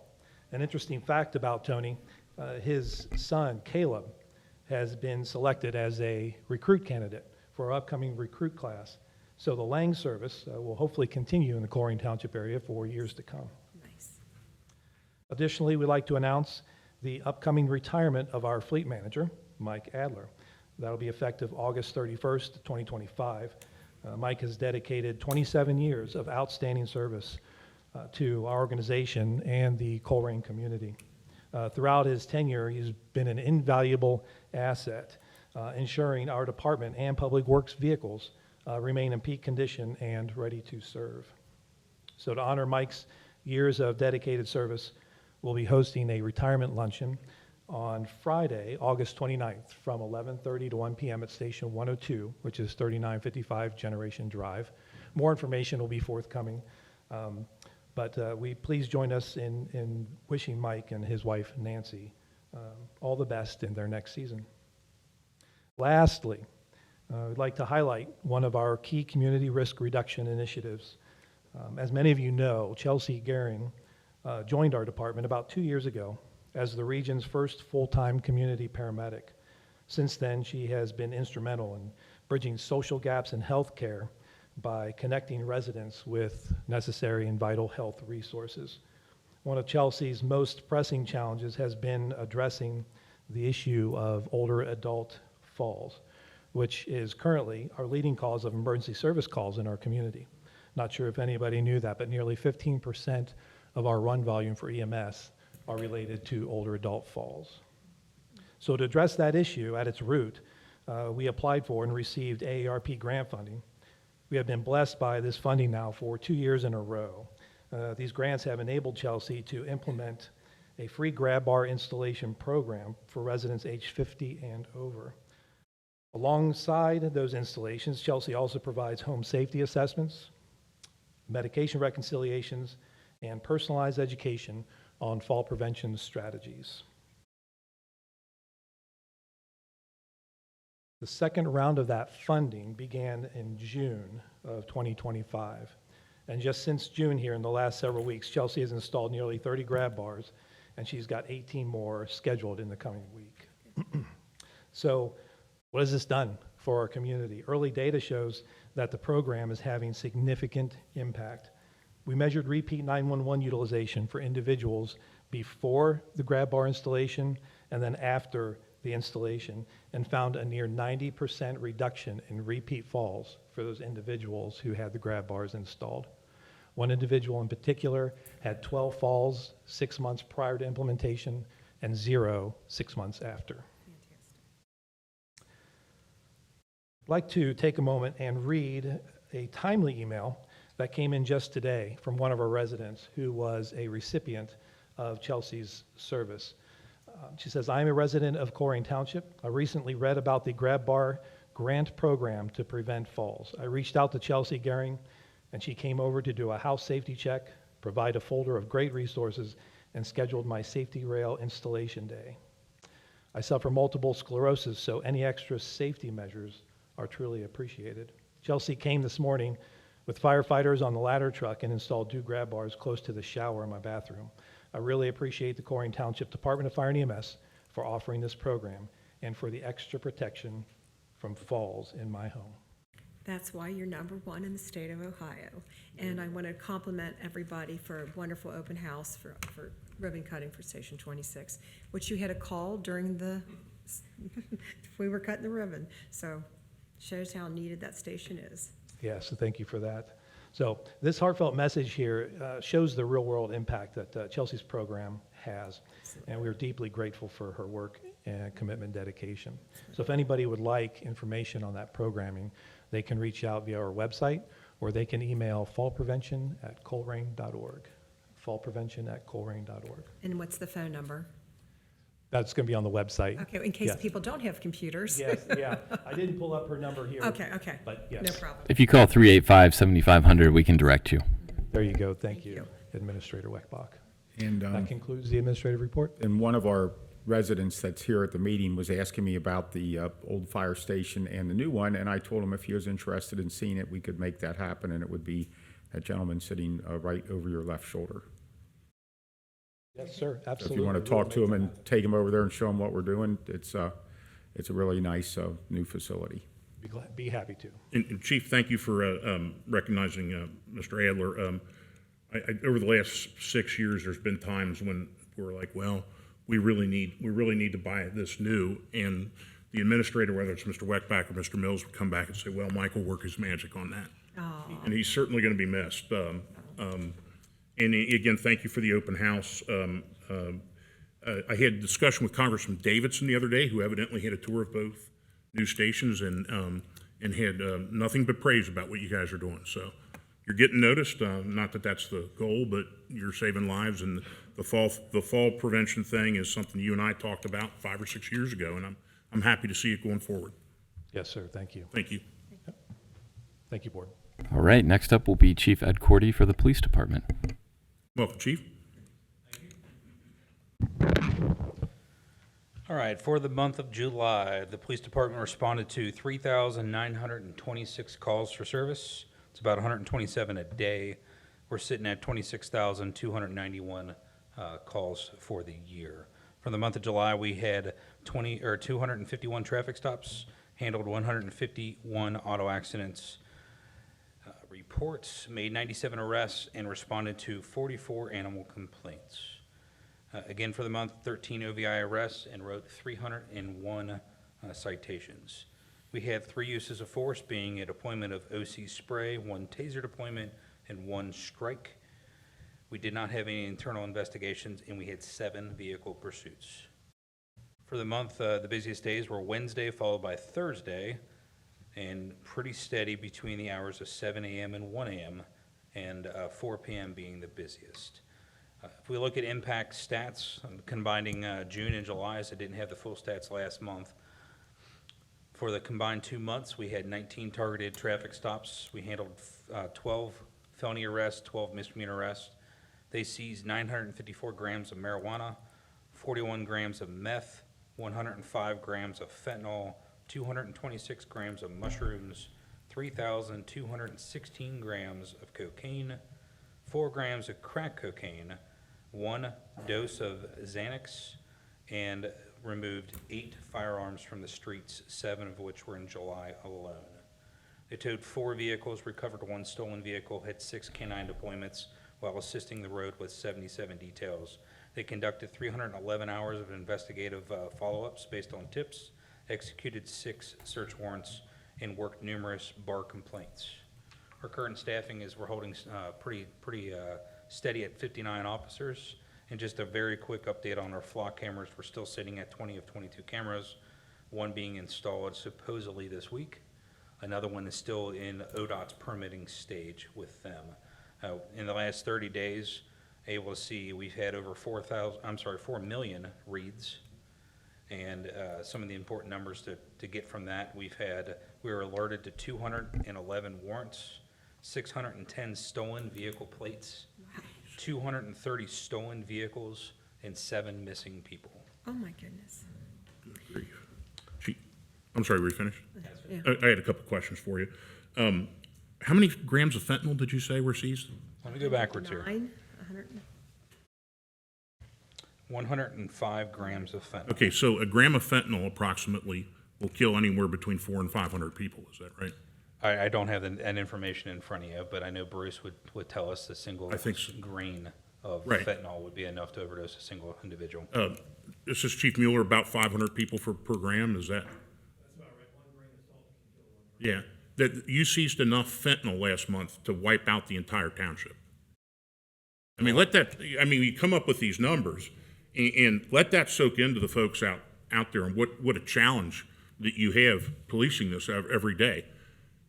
An interesting fact about Tony, his son, Caleb, has been selected as a recruit candidate for our upcoming recruit class. So the Lang service will hopefully continue in the Colerain Township area for years to come. Nice. Additionally, we'd like to announce the upcoming retirement of our fleet manager, Mike Adler. That'll be effective August 31st, 2025. Mike has dedicated 27 years of outstanding service to our organization and the Colerain community. Throughout his tenure, he's been an invaluable asset, ensuring our department and public works vehicles remain in peak condition and ready to serve. So to honor Mike's years of dedicated service, we'll be hosting a retirement luncheon on Friday, August 29th, from 11:30 to 1 p.m. at Station 102, which is 3955 Generation Drive. More information will be forthcoming, but please join us in wishing Mike and his wife, Nancy, all the best in their next season. Lastly, we'd like to highlight one of our key community risk reduction initiatives. As many of you know, Chelsea Gehring joined our department about 2 years ago as the region's first full-time community paramedic. Since then, she has been instrumental in bridging social gaps in healthcare by connecting residents with necessary and vital health resources. One of Chelsea's most pressing challenges has been addressing the issue of older adult falls, which is currently our leading cause of emergency service calls in our community. Not sure if anybody knew that, but nearly 15% of our run volume for EMS are related to older adult falls. So to address that issue at its root, we applied for and received AARP grant funding. We have been blessed by this funding now for 2 years in a row. These grants have enabled Chelsea to implement a free grab bar installation program for residents aged 50 and over. Alongside those installations, Chelsea also provides home safety assessments, medication reconciliations, and personalized education on fall prevention strategies. The second round of that funding began in June of 2025. And just since June here, in the last several weeks, Chelsea has installed nearly 30 grab bars, and she's got 18 more scheduled in the coming week. So what has this done for our community? Early data shows that the program is having significant impact. We measured repeat 911 utilization for individuals before the grab bar installation and then after the installation, and found a near 90% reduction in repeat falls for those individuals who had the grab bars installed. One individual in particular had 12 falls 6 months prior to implementation and 0 6 months after. I'd like to take a moment and read a timely email that came in just today from one of our residents who was a recipient of Chelsea's service. She says, I'm a resident of Colerain Township. I recently read about the grab bar grant program to prevent falls. I reached out to Chelsea Gehring, and she came over to do a house safety check, provide a folder of great resources, and scheduled my safety rail installation day. I suffer multiple sclerosis, so any extra safety measures are truly appreciated. Chelsea came this morning with firefighters on the ladder truck and installed 2 grab bars close to the shower in my bathroom. I really appreciate the Colerain Township Department of Fire and EMS for offering this program and for the extra protection from falls in my home. That's why you're #1 in the state of Ohio. And I want to compliment everybody for a wonderful open house for ribbon cutting for Station 26, which you had a call during the, we were cutting the ribbon. So shows how needed that station is. Yes, so thank you for that. So this heartfelt message here shows the real-world impact that Chelsea's program has, and we're deeply grateful for her work and commitment and dedication. So if anybody would like information on that programming, they can reach out via our website, or they can email fallprevention@colerain.org, fallprevention@colerain.org. And what's the phone number? That's going to be on the website. Okay, in case Yes. people don't have computers. Yes, yeah. I didn't pull up her number here. Okay. But yes. No problem. If you call 385-7500, we can direct you. There you go. Thank you, Administrator Weckbach. And That concludes the administrative report. and one of our residents that's here at the meeting was asking me about the old fire station and the new one, and I told him if he was interested in seeing it, we could make that happen, and it would be that gentleman sitting right over your left shoulder. Yes, sir. So Absolutely. if you want to talk to him and take him over there and show him what we're doing, it's a really nice new facility. Be happy to. And Chief, thank you for recognizing Mr. Adler. Over the last 6 years, there's been times when we're like, well, we really need to buy this new, and the administrator, whether it's Mr. Weckbach or Mr. Mills, would come back and say, well, Mike will work his magic on that. And he's certainly going to be missed. And again, thank you for the open house. I had a discussion with Congressman Davidson the other day, who evidently had a tour of both new stations and had nothing but praise about what you guys are doing. So you're getting noticed. Not that that's the goal, but you're saving lives. And the fall prevention thing is something you and I talked about 5 or 6 years ago, and I'm happy to see it going forward. Yes, sir. Thank you. Thank you. Thank you, Board. All right, next up will be Chief Ed Cordy for the Police Department. Welcome, Chief. All right, for the month of July, the police department responded to 3,926 calls for service. It's about 127 a day. We're sitting at 26,291 calls for the year. For the month of July, we had 251 traffic stops, handled 151 auto accidents, reports, made 97 arrests, and responded to 44 animal complaints. Again, for the month, 13 OVI arrests and wrote 301 citations. We had 3 uses of force, being a deployment of OC spray, 1 taser deployment, and 1 strike. We did not have any internal investigations, and we had 7 vehicle pursuits. For the month, the busiest days were Wednesday, followed by Thursday, and pretty steady between the hours of 7 a.m. and 1 a.m., and 4 p.m. being the busiest. If we look at impact stats, combining June and July, as I didn't have the full stats last month, for the combined 2 months, we had 19 targeted traffic stops. We handled 12 felony arrests, 12 misdemeanor arrests. They seized 954 grams of marijuana, 41 grams of meth, 105 grams of fentanyl, 226 grams of mushrooms, 3,216 grams of cocaine, 4 grams of crack cocaine, 1 dose of Xanax, and removed 8 firearms from the streets, 7 of which were in July alone. They towed 4 vehicles, recovered 1 stolen vehicle, had 6 canine deployments while assisting the road with 77 details. They conducted 311 hours of investigative follow-ups based on tips, executed 6 search warrants, and worked numerous bar complaints. Our current staffing is we're holding pretty steady at 59 officers. And just a very quick update on our flock cameras. We're still sitting at 20 of 22 cameras, 1 being installed supposedly this week. Another one is still in ODOT's permitting stage with them. In the last 30 days, able to see we've had over 4 million reads. And some of the important numbers to get from that, we were alerted to 211 warrants, 610 stolen vehicle plates, 230 stolen vehicles, and 7 missing people. Oh, my goodness. I'm sorry, were you finished? Yeah. I had a couple questions for you. How many grams of fentanyl did you say were seized? Let me go backwards here. 100. 105 grams of fentanyl. Okay, so a gram of fentanyl approximately will kill anywhere between 400 and 500 people, is that right? I don't have that information in front of you, but I know Bruce would tell us the single I think so. grain of Right. fentanyl would be enough to overdose a single individual. This is Chief Mueller, about 500 people per gram, is that? That's about right. 1 grain of salt can kill 1. Yeah, that you seized enough fentanyl last month to wipe out the entire township. I mean, you come up with these numbers and let that soak into the folks out there and what a challenge that you have policing this every day.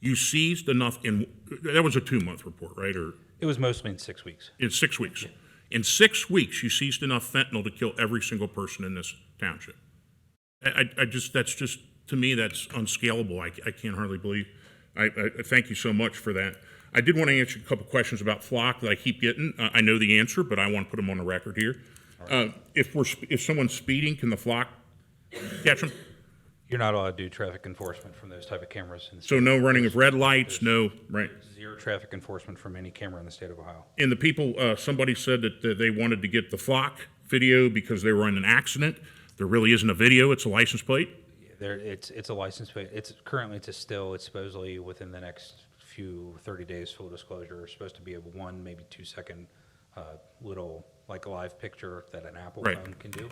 You seized enough that was a 2-month report, right? Or It was mostly in 6 weeks. in 6 weeks. In 6 weeks, you seized enough fentanyl to kill every single person in this township. That's just, to me, that's unscalable. I can't hardly believe. I thank you so much for that. I did want to answer a couple questions about flock that I keep getting. I know the answer, but I want to put them on the record here. If someone's speeding, can the flock catch them? You're not allowed to do traffic enforcement from those type of cameras. So no running of red lights, no, right? Zero traffic enforcement from any camera in the state of Ohio. And the people, somebody said that they wanted to get the flock video because they were in an accident. There really isn't a video, it's a license plate. It's a license plate. It's a still. It's supposedly within the next 30 days, full disclosure. It's supposed to be a 1, maybe 2 second little, like a live picture that an Apple Right. phone can do.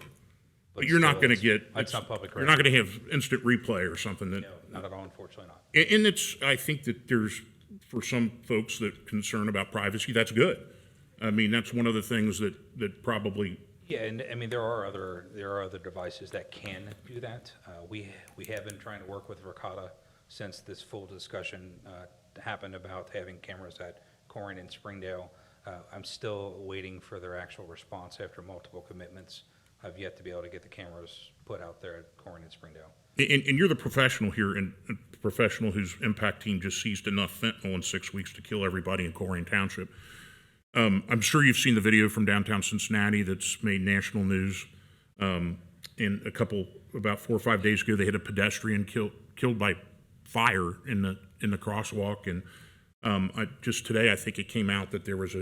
But you're not still, going to get, it's not public you're not record. going to have instant replay or something that. No, not at all, unfortunately not. And I think that there's, for some folks that concern about privacy, that's good. I mean, that's one of the things that probably. Yeah, and I mean, there are other devices that can do that. We have been trying to work with Ricotta since this full discussion happened about having cameras at Colerain and Springdale. I'm still waiting for their actual response after multiple commitments. I've yet to be able to get the cameras put out there at Colerain and Springdale. And you're the professional here, and a professional whose impact team just seized enough fentanyl in 6 weeks to kill everybody in Colerain Township. I'm sure you've seen the video from downtown Cincinnati that's made national news. And about 4 or 5 days ago, they had a pedestrian killed by fire in the crosswalk. And just today, I think it came out that there was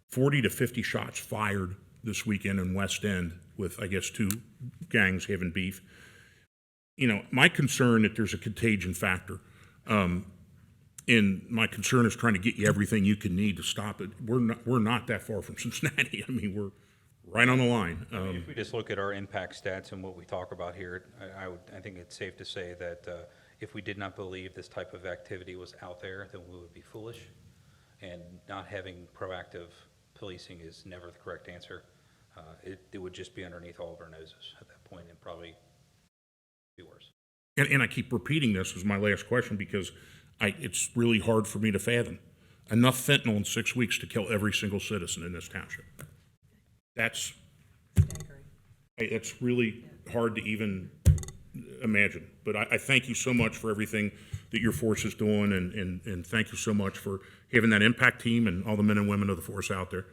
40 to 50 shots fired this weekend in West End with, I guess, 2 gangs having beef. You know, my concern that there's a contagion factor. And my concern is trying to get you everything you can need to stop it. We're not that far from Cincinnati. I mean, we're right on the line. If we just look at our impact stats and what we talk about here, I think it's safe to say that If we did not believe this type of activity was out there, then we would be foolish. And not having proactive policing is never the correct answer. It would just be underneath all of our noses at that point and probably be worse. And I keep repeating this as my last question because it's really hard for me to fathom. Enough fentanyl in 6 weeks to kill every single citizen in this township. That's it's really hard to even imagine. But I thank you so much for everything that your force is doing, and thank you so much for having that impact team and all the men and women of the force out there.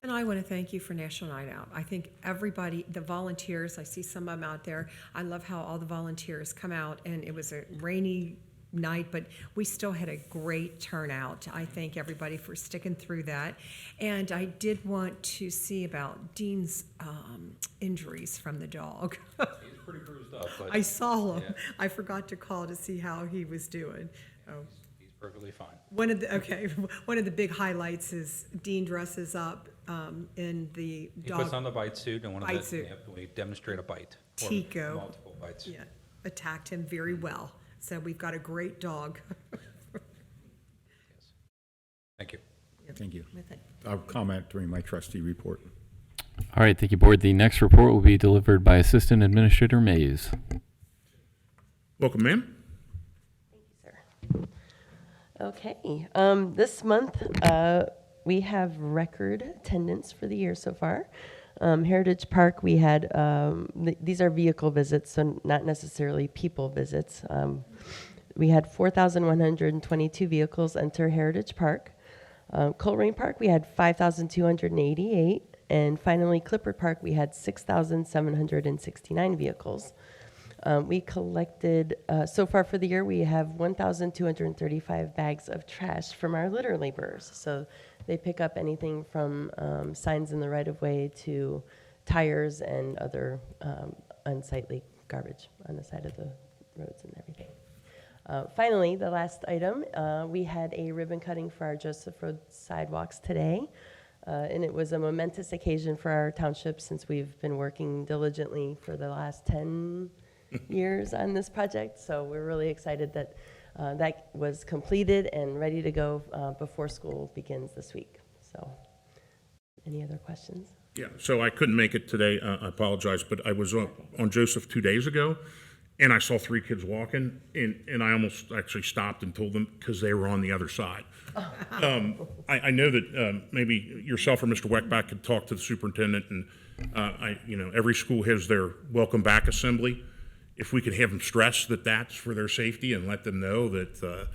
And I want to thank you for National Night Out. I think everybody, the volunteers, I see some of them out there. I love how all the volunteers come out, and it was a rainy night, but we still had a great turnout. I thank everybody for sticking through that. And I did want to see about Dean's injuries from the dog. He's pretty bruised up. But I saw him. yeah, I forgot to call to see how he was doing. Oh. he's perfectly fine. One of the big highlights is Dean dresses up in the He dog. puts on the bite suit, and Bite suit. we demonstrate a bite. Or Tico. multiple bites. Yeah, attacked him very well. So we've got a great dog. Thank you. Thank you. With it. I'll comment during my trustee report. All right, thank you, Board. The next report will be delivered by Assistant Administrator Mays. Welcome, ma'am. Okay, this month, we have record attendance for the year so far. Heritage Park, we had, these are vehicle visits, so not necessarily people visits. We had 4,122 vehicles enter Heritage Park. Colerain Park, we had 5,288. And finally, Clifford Park, we had 6,769 vehicles. We collected, so far for the year, we have 1,235 bags of trash from our litter laborers. So they pick up anything from signs in the right-of-way to tires and other unsightly garbage on the side of the roads and everything. Finally, the last item, we had a ribbon cutting for our Joseph Road sidewalks today. And it was a momentous occasion for our township since we've been working diligently for the last 10 years on this project. So we're really excited that that was completed and ready to go before school begins this week. So any other questions? Yeah, so I couldn't make it today. I apologize, but I was on Joseph 2 days ago, and I saw 3 kids walking, and I almost actually stopped and told them because they were on the other side. I know that maybe yourself or Mr. Weckbach could talk to the superintendent, and every school has their welcome back assembly. If we could have them stress that that's for their safety and let them know that,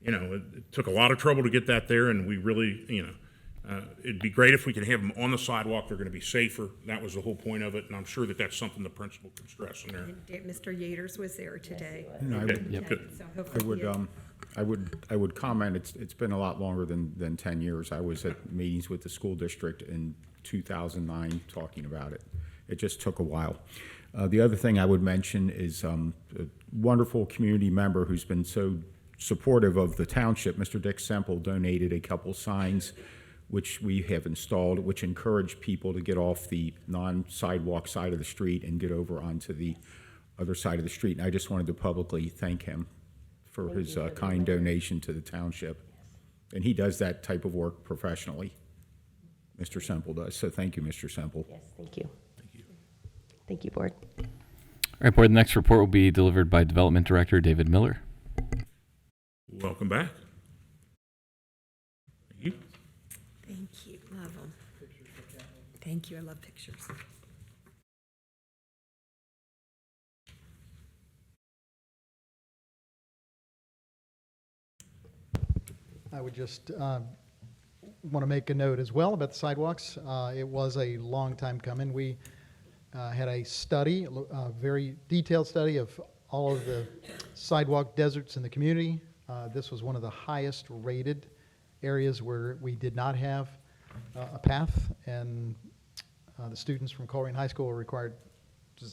it took a lot of trouble to get that there, and we really, it'd be great if we could have them on the sidewalk. They're going to be safer. That was the whole point of it, and I'm sure that that's something the principal could stress in there. And Mr. Yaters was there today. No, I Okay, would- yep, good. So hopefully I would comment, it's been a lot longer than 10 years. I was at meetings with the school district in 2009 talking about it. It just took a while. The other thing I would mention is a wonderful community member who's been so supportive of the township, Mr. Dick Semple, donated a couple signs which we have installed, which encourage people to get off the non-sidewalk side of the street and get over onto the other side of the street. And I just wanted to publicly thank him for his kind donation to the township. And he does that type of work professionally. Mr. Semple does. So thank you, Mr. Semple. Yes, thank you. Thank you, Board. All right, Board, the next report will be delivered by Development Director David Miller. Welcome back. Thank you. Thank you. Love them. Thank you. I love pictures. I would just want to make a note as well about the sidewalks. It was a long time coming. We had a study, a very detailed study of all of the sidewalk deserts in the community. This was one of the highest rated areas where we did not have a path, and the students from Colerain High School were required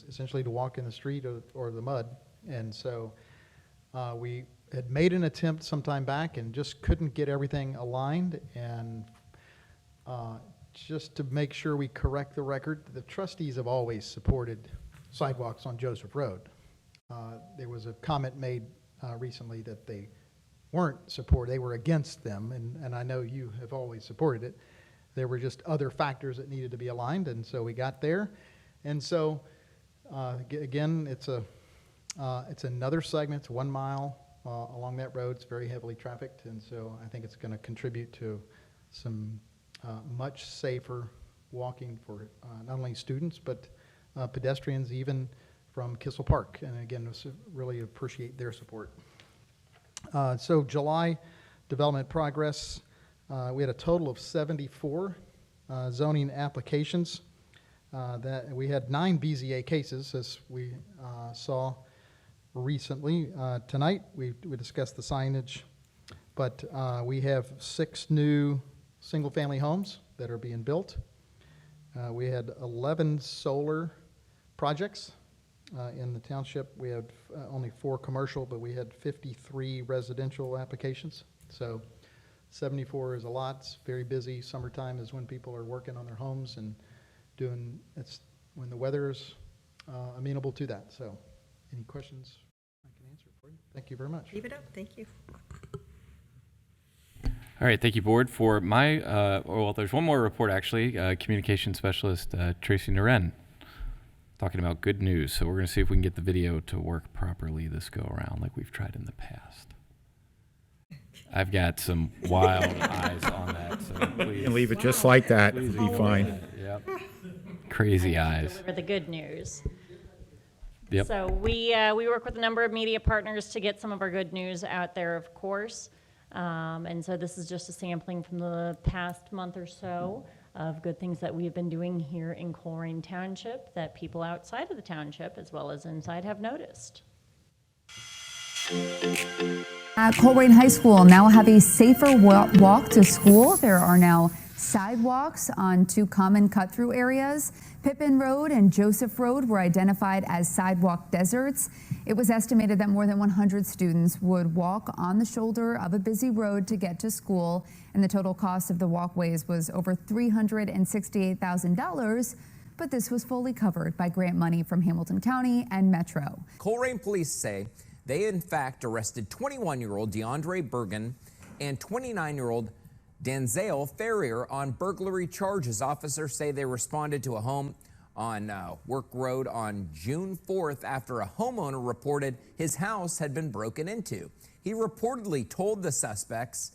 essentially to walk in the street or the mud. And so we had made an attempt some time back and just couldn't get everything aligned. And just to make sure we correct the record, the trustees have always supported sidewalks on Joseph Road. There was a comment made recently that they they were against them, and I know you have always supported it. There were just other factors that needed to be aligned, and so we got there. And so, again, it's another segment. It's 1 mile along that road. It's very heavily trafficked, and so I think it's going to contribute to some much safer walking for not only students but pedestrians, even from Kissel Park. And again, really appreciate their support. So July development progress, we had a total of 74 zoning applications. That we had 9 BZA cases, as we saw recently. Tonight, we discussed the signage, but we have 6 new single-family homes that are being built. We had 11 solar projects in the township. We had only 4 commercial, but we had 53 residential applications. So 74 is a lot. It's very busy. Summertime is when people are working on their homes and it's when the weather is amenable to that. So any questions I can answer for you? Thank you very much. Keep it up. Thank you. All right, thank you, board. For my, well, there's one more report, actually. Communication specialist Tracy Naren talking about good news. So we're going to see if we can get the video to work properly this go around like we've tried in the past. I've got some wild eyes on that, so please. You can leave it just like that. It'll be fine. Yep. Crazy eyes. For the good news. Yep. So we work with a number of media partners to get some of our good news out there, of course. And so this is just a sampling from the past month or so of good things that we've been doing here in Colerain Township that people outside of the township as well as inside have noticed. Colerain High School will now have a safer walk to school. There are now sidewalks on 2 common cut-through areas. Pippin Road and Joseph Road were identified as sidewalk deserts. It was estimated that more than 100 students would walk on the shoulder of a busy road to get to school, and the total cost of the walkways was over $368,000, but this was fully covered by grant money from Hamilton County and Metro. Colerain police say they in fact arrested 21-year-old DeAndre Bergen and 29-year-old Danzale Ferrier on burglary charges. Officers say they responded to a home on Work Road on June 4th after a homeowner reported his house had been broken into. He reportedly told the suspects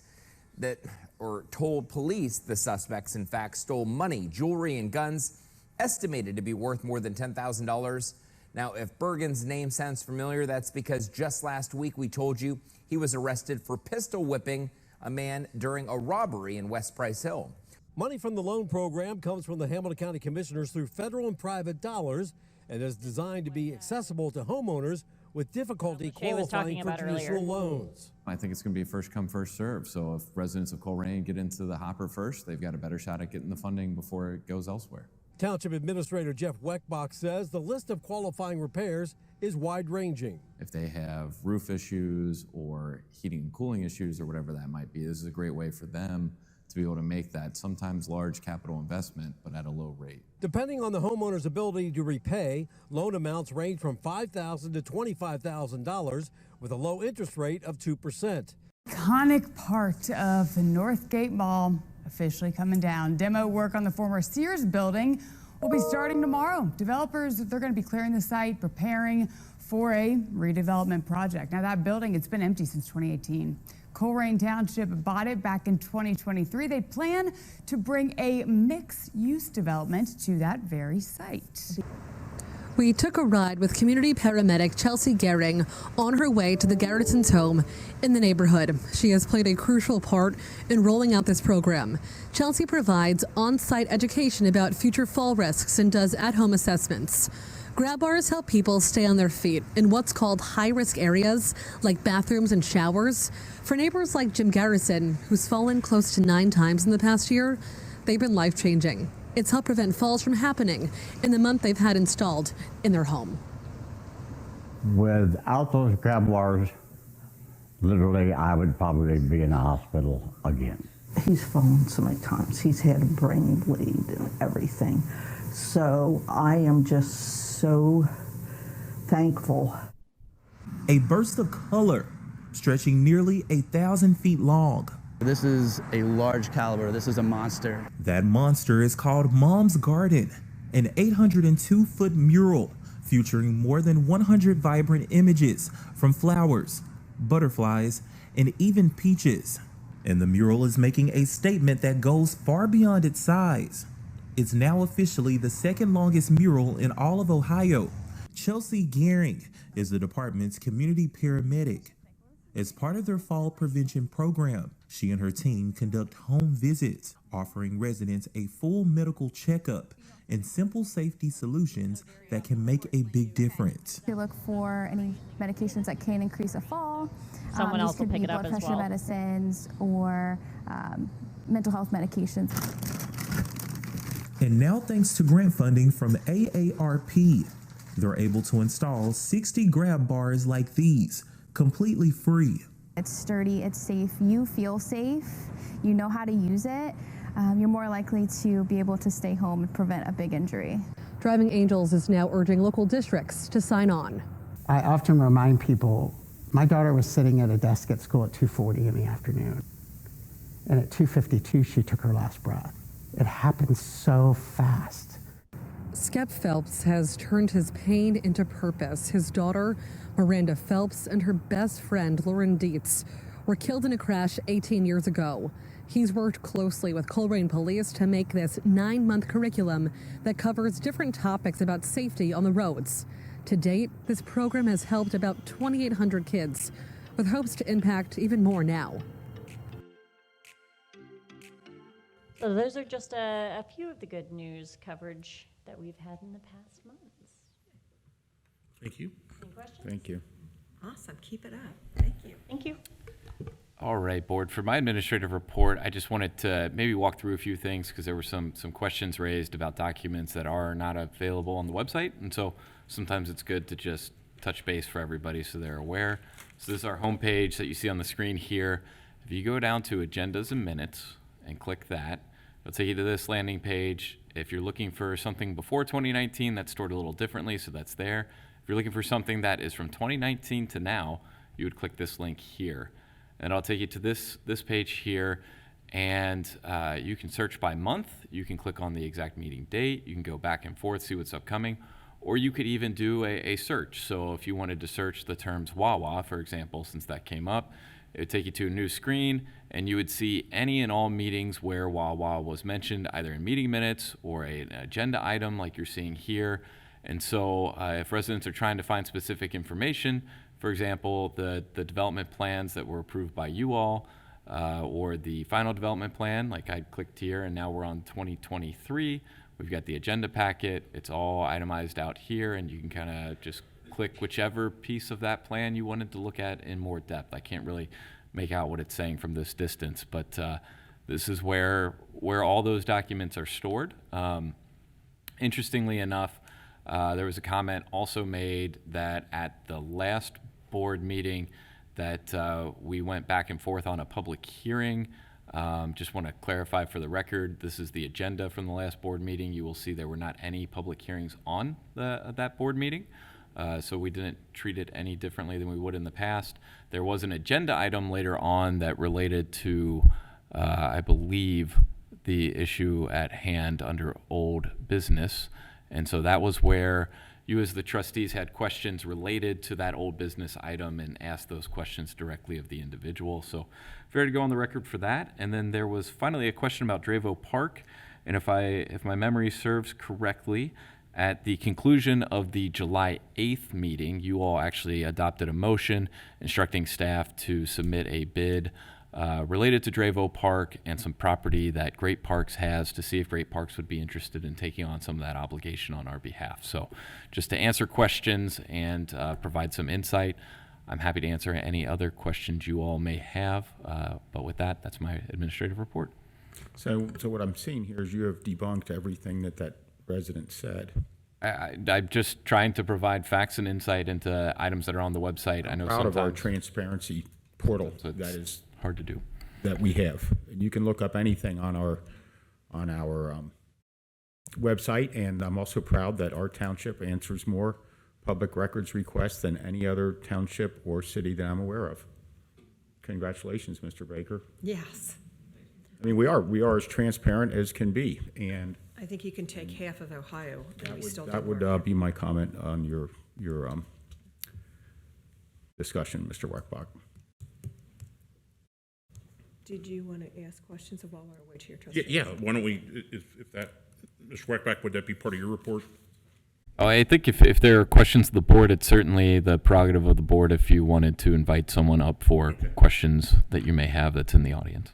told police the suspects in fact stole money, jewelry, and guns estimated to be worth more than $10,000. Now, if Bergen's name sounds familiar, that's because just last week we told you he was arrested for pistol whipping a man during a robbery in West Price Hill. Money from the loan program comes from the Hamilton County Commissioners through federal and private dollars and is designed to be accessible to homeowners with difficulty qualifying for traditional loans. I think it's going to be a first come, first serve. So if residents of Colerain get into the hopper first, they've got a better shot at getting the funding before it goes elsewhere. Township Administrator Jeff Weckbach says the list of qualifying repairs is wide-ranging. If they have roof issues or heating and cooling issues or whatever that might be, this is a great way for them to be able to make that sometimes large capital investment, but at a low rate. Depending on the homeowner's ability to repay, loan amounts range from $5,000 to $25,000 with a low interest rate of 2%. Iconic part of the Northgate Mall officially coming down. Demo work on the former Sears building will be starting tomorrow. Developers, they're going to be clearing the site, preparing for a redevelopment project. Now that building, it's been empty since 2018. Colerain Township bought it back in 2023. They plan to bring a mixed-use development to that very site. We took a ride with community paramedic Chelsea Gehring on her way to the Garrettons' home in the neighborhood. She has played a crucial part in rolling out this program. Chelsea provides on-site education about future fall risks and does at-home assessments. Grab bars help people stay on their feet in what's called high-risk areas like bathrooms and showers. For neighbors like Jim Garrison, who's fallen close to 9 times in the past year, they've been life-changing. It's helped prevent falls from happening in the month they've had installed in their home. Without those grab bars, literally, I would probably be in a hospital again. He's fallen so many times. He's had a brain bleed and everything. So I am just so thankful. a burst of color stretching nearly 1,000 feet long. This is a large caliber. This is a monster. That monster is called Mom's Garden, an 802-foot mural featuring more than 100 vibrant images from flowers, butterflies, and even peaches. And the mural is making a statement that goes far beyond its size. It's now officially the second longest mural in all of Ohio. Chelsea Gehring is the department's community paramedic. As part of their fall prevention program, she and her team conduct home visits, offering residents a full medical checkup and simple safety solutions that can make a big difference. We look for any medications that can increase a fall. Someone else will pick it up blood as pressure well. medicines or mental health medications. And now, thanks to grant funding from AARP, they're able to install 60 grab bars like these, completely free. It's sturdy, it's safe, you feel safe, you know how to use it, you're more likely to be able to stay home and prevent a big injury. Driving Angels is now urging local districts to sign on. I often remind people, my daughter was sitting at a desk at school at 2:40 in the afternoon, and at 2:52 she took her last breath. It happened so fast. Skep Phelps has turned his pain into purpose. His daughter, Miranda Phelps, and her best friend, Lauren Dietz, were killed in a crash 18 years ago. He's worked closely with Colerain police to make this 9-month curriculum that covers different topics about safety on the roads. To date, this program has helped about 2,800 kids, with hopes to impact even more now. So those are just a few of the good news coverage that we've had in the past months. Thank you. Any questions? Thank you. Awesome, keep it up. Thank you. Thank you. All right, board. For my administrative report, I just wanted to maybe walk through a few things because there were some questions raised about documents that are not available on the website. And so sometimes it's good to just touch base for everybody so they're aware. So this is our homepage that you see on the screen here. If you go down to agendas and minutes and click that, it'll take you to this landing page. If you're looking for something before 2019, that's stored a little differently, so that's there. If you're looking for something that is from 2019 to now, you would click this link here. And I'll take you to this page here, and you can search by month. You can click on the exact meeting date. You can go back and forth, see what's upcoming, or you could even do a search. So if you wanted to search the terms Wawa, for example, since that came up, it would take you to a new screen, and you would see any and all meetings where Wawa was mentioned, either in meeting minutes or an agenda item like you're seeing here. And so if residents are trying to find specific information, for example, the development plans that were approved by you all, or the final development plan, like I clicked here, and now we're on 2023. We've got the agenda packet. It's all itemized out here, and you can kind of just click whichever piece of that plan you wanted to look at in more depth. I can't really make out what it's saying from this distance, but this is where all those documents are stored. Interestingly enough, there was a comment also made that at the last board meeting that we went back and forth on a public hearing. Just want to clarify for the record, this is the agenda from the last board meeting. You will see there were not any public hearings on that board meeting. So we didn't treat it any differently than we would in the past. There was an agenda item later on that related to, I believe, the issue at hand under old business. And so that was where you as the trustees had questions related to that old business item and asked those questions directly of the individual. So fair to go on the record for that. And then there was finally a question about Dravo Park. And if my memory serves correctly, at the conclusion of the July 8th meeting, you all actually adopted a motion instructing staff to submit a bid related to Dravo Park and some property that Great Parks has to see if Great Parks would be interested in taking on some of that obligation on our behalf. So just to answer questions and provide some insight, I'm happy to answer any other questions you all may have. But with that, that's my administrative report. So what I'm seeing here is you have debunked everything that resident said. I'm just trying to provide facts and insight into items that are on the website. I know Out of our sometimes transparency portal so that is hard to do. That we have. And you can look up anything on our website, and I'm also proud that our township answers more public records request than any other township or city that I'm aware of. Congratulations, Mr. Baker. Yes. I mean, we are as transparent as can be, and I think you can take half of Ohio and we still that do would work. be my comment on your discussion, Mr. Weckbach. Did you want to ask questions while we're waiting here, Trustee? Yeah, why don't we, if that, Mr. Weckbach, would that be part of your report? Oh, I think if there are questions of the board, it's certainly the prerogative of the board if you wanted to invite someone up for questions that you may have that's in the audience.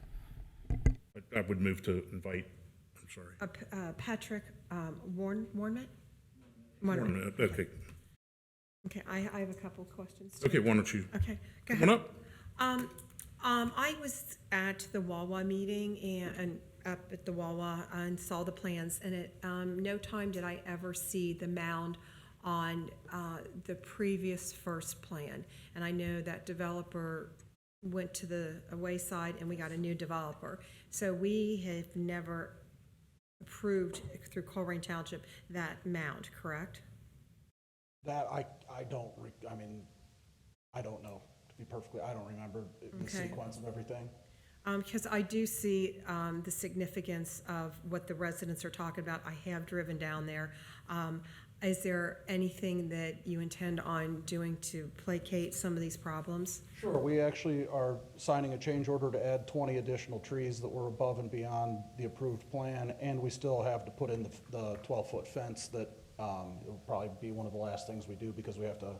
I would move to invite, I'm sorry. Patrick Warnman? Okay. Okay, I have a couple of questions. Okay, why don't you? Okay, go Come ahead. on up. I was at the Wawa meeting and up at the Wawa and saw the plans, and at no time did I ever see the mound on the previous first plan. And I know that developer went to the wayside and we got a new developer. So we have never approved through Colerain Township that mound, correct? That I don't know, to be perfectly, I don't remember the Okay. sequence of everything. Because I do see the significance of what the residents are talking about. I have driven down there. Is there anything that you intend on doing to placate some of these problems? Sure, we actually are signing a change order to add 20 additional trees that were above and beyond the approved plan, and we still have to put in the 12-foot fence that will probably be one of the last things we do, because we have to,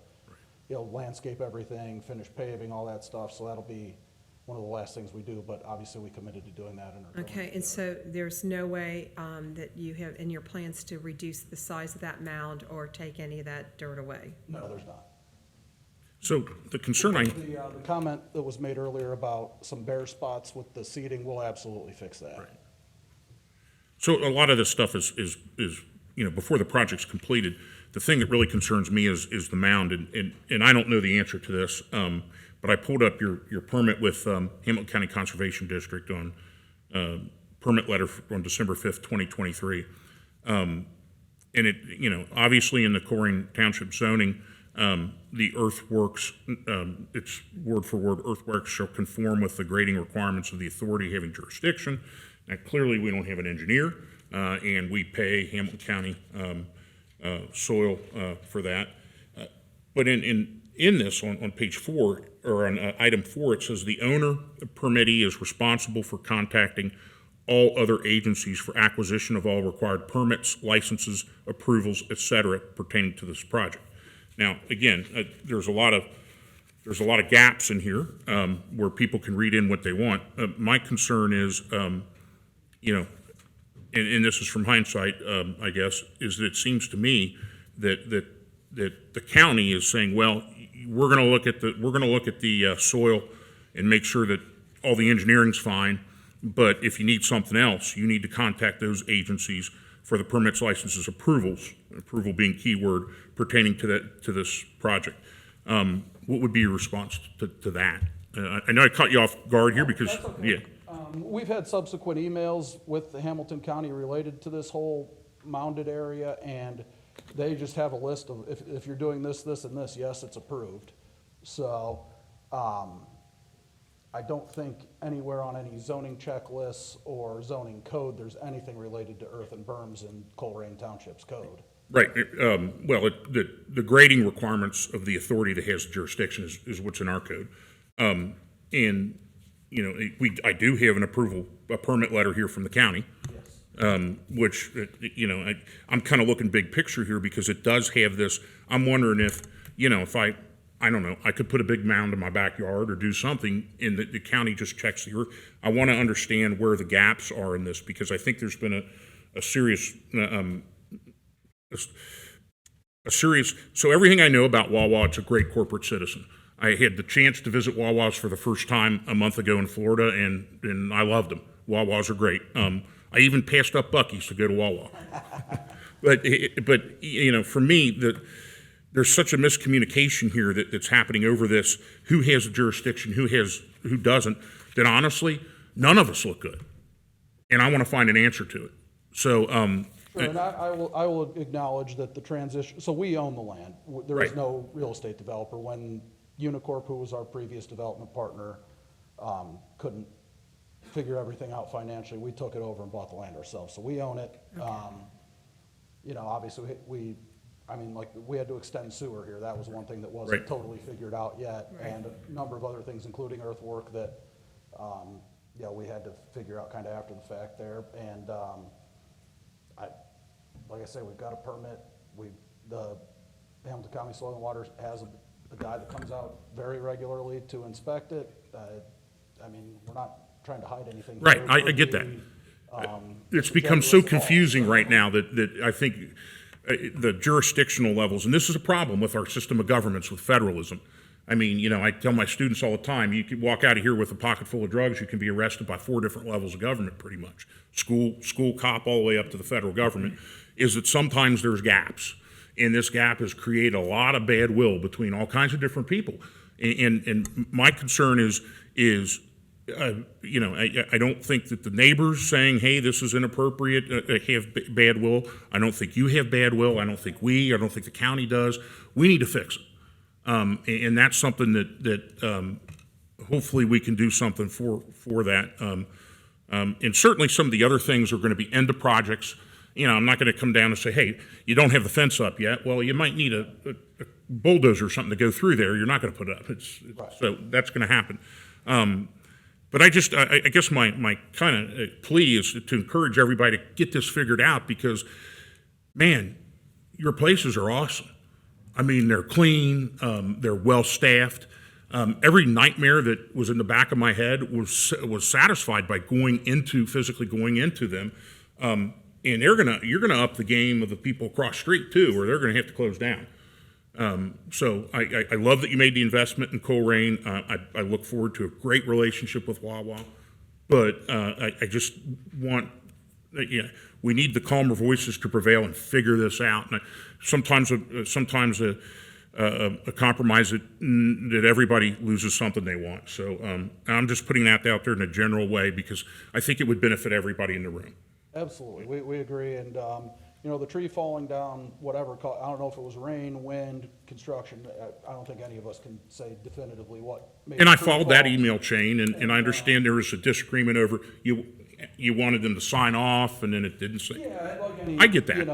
landscape everything, finish paving, all that stuff, so that'll be one of the last things we do, but obviously we committed to doing that in our. Okay, and so there's no way that you have in your plans to reduce the size of that mound or take any of that dirt away? No, there's not. So the concern The comment that was made earlier about some bare spots with the seating, we'll absolutely fix that. Right. So a lot of this stuff is before the project's completed. The thing that really concerns me is the mound, and I don't know the answer to this, but I pulled up your permit with Hamilton County Conservation District on permit letter on December 5th, 2023. And it, obviously in the Colerain Township zoning, the earthworks, it's word for word, earthworks shall conform with the grading requirements of the authority having jurisdiction. Now, clearly, we don't have an engineer, and we pay Hamilton County soil for that. But in this, on page 4, or on item 4, it says the owner permittee is responsible for contacting all other agencies for acquisition of all required permits, licenses, approvals, et cetera, pertaining to this project. Now, again, there's a lot of gaps in here where people can read in what they want. My concern is, and this is from hindsight, I guess, is that it seems to me that the county is saying, well, we're going to look at the soil and make sure that all the engineering's fine. But if you need something else, you need to contact those agencies for the permits, licenses, approvals. Approval being keyword pertaining to this project. What would be your response to that? I know I caught you off guard here because That's okay. We've had subsequent emails with the Hamilton County related to this whole mounded area, and they just have a list of if you're doing this, this, and this, yes, it's approved. So I don't think anywhere on any zoning checklists or zoning code there's anything related to earth and berms in Colerain Township's code. Right. Well, the grading requirements of the authority that has jurisdiction is what's in our code. And, I do have a permit letter here from the county, which, I'm kind of looking big picture here because it does have this. I'm wondering if I don't know, I could put a big mound in my backyard or do something, and the county just checks the earth. I want to understand where the gaps are in this, because I think there's been a serious, so everything I know about Wawa, it's a great corporate citizen. I had the chance to visit Wawa's for the first time a month ago in Florida, and I loved them. Wawa's are great. I even passed up Buc-ee's to go to Wawa. But for me, there's such a miscommunication here that's happening over this, who has jurisdiction, who doesn't, that honestly, none of us look good. And I want to find an answer to it. So Sure, and I will acknowledge that the transition, so we own the land. There is Right. no real estate developer. When Unicorp, who was our previous development partner, couldn't figure everything out financially, we took it over and bought the land ourselves. So we own it. You know, obviously, we had to extend sewer here. That was one thing that wasn't Right. totally figured out yet. Right. And a number of other things, including earthwork that, we had to figure out kind of after the fact there. And, like I say, we've got a permit. The Hamilton County Soil and Water has a guy that comes out very regularly to inspect it. I mean, we're not trying to hide anything. Right, here. I We're get that. being, It's become so generous at all. confusing right now that I think the jurisdictional levels, and this is a problem with our system of governments with federalism. I mean, you know, I tell my students all the time, you can walk out of here with a pocket full of drugs, you can be arrested by 4 different levels of government pretty much. School cop all the way up to the federal government, is that sometimes there's gaps. And this gap has created a lot of bad will between all kinds of different people. And my concern is you know, I don't think that the neighbors saying, hey, this is inappropriate, have bad will. I don't think you have bad will. I don't think I don't think the county does. We need to fix it. And that's something that hopefully we can do something for that. And certainly some of the other things are going to be end of projects. You know, I'm not going to come down and say, hey, you don't have the fence up yet. Well, you might need a bulldozer or something to go through there. You're not going to put it up. Right. So that's going to happen. But I guess my kind of plea is to encourage everybody to get this figured out because, man, your places are awesome. I mean, they're clean, they're well-staffed. Every nightmare that was in the back of my head was satisfied by physically going into them. And you're gonna up the game of the people across the street too, or they're gonna have to close down. So I love that you made the investment in Colerain. I look forward to a great relationship with Wawa, but I just want, we need the calmer voices to prevail and figure this out. And sometimes a compromise that everybody loses something they want. So I'm just putting that out there in a general way because I think it would benefit everybody in the room. Absolutely, we agree, and, you know, the tree falling down, whatever, I don't know if it was rain, wind, construction, I don't think any of us can say definitively what made And the I tree followed fall. that email chain, and I understand there was a disagreement over, you wanted them to sign off, and then it didn't say. Yeah, like any, I get that.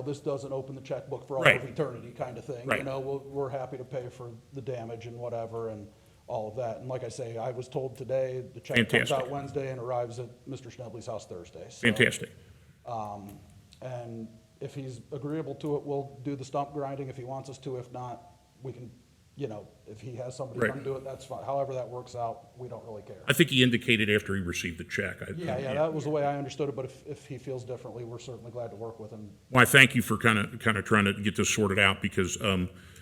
This doesn't open the checkbook for all Right. of eternity kind of thing. Right. You know, we're happy to pay for the damage and whatever, and all of that. And like I say, I was told today, the check comes Fantastic. out Wednesday and arrives at Mr. Schnebley's house Thursday. So, Fantastic. and if he's agreeable to it, we'll do the stump grinding if he wants us to. If not, we can, you know, if he has somebody Right. come do it, that's fine. However that works out, we don't really care. I think he indicated after he received the check. Yeah, that was the way I understood it, but if he feels differently, we're certainly glad to work with him. Well, I thank you for kind of trying to get this sorted out because,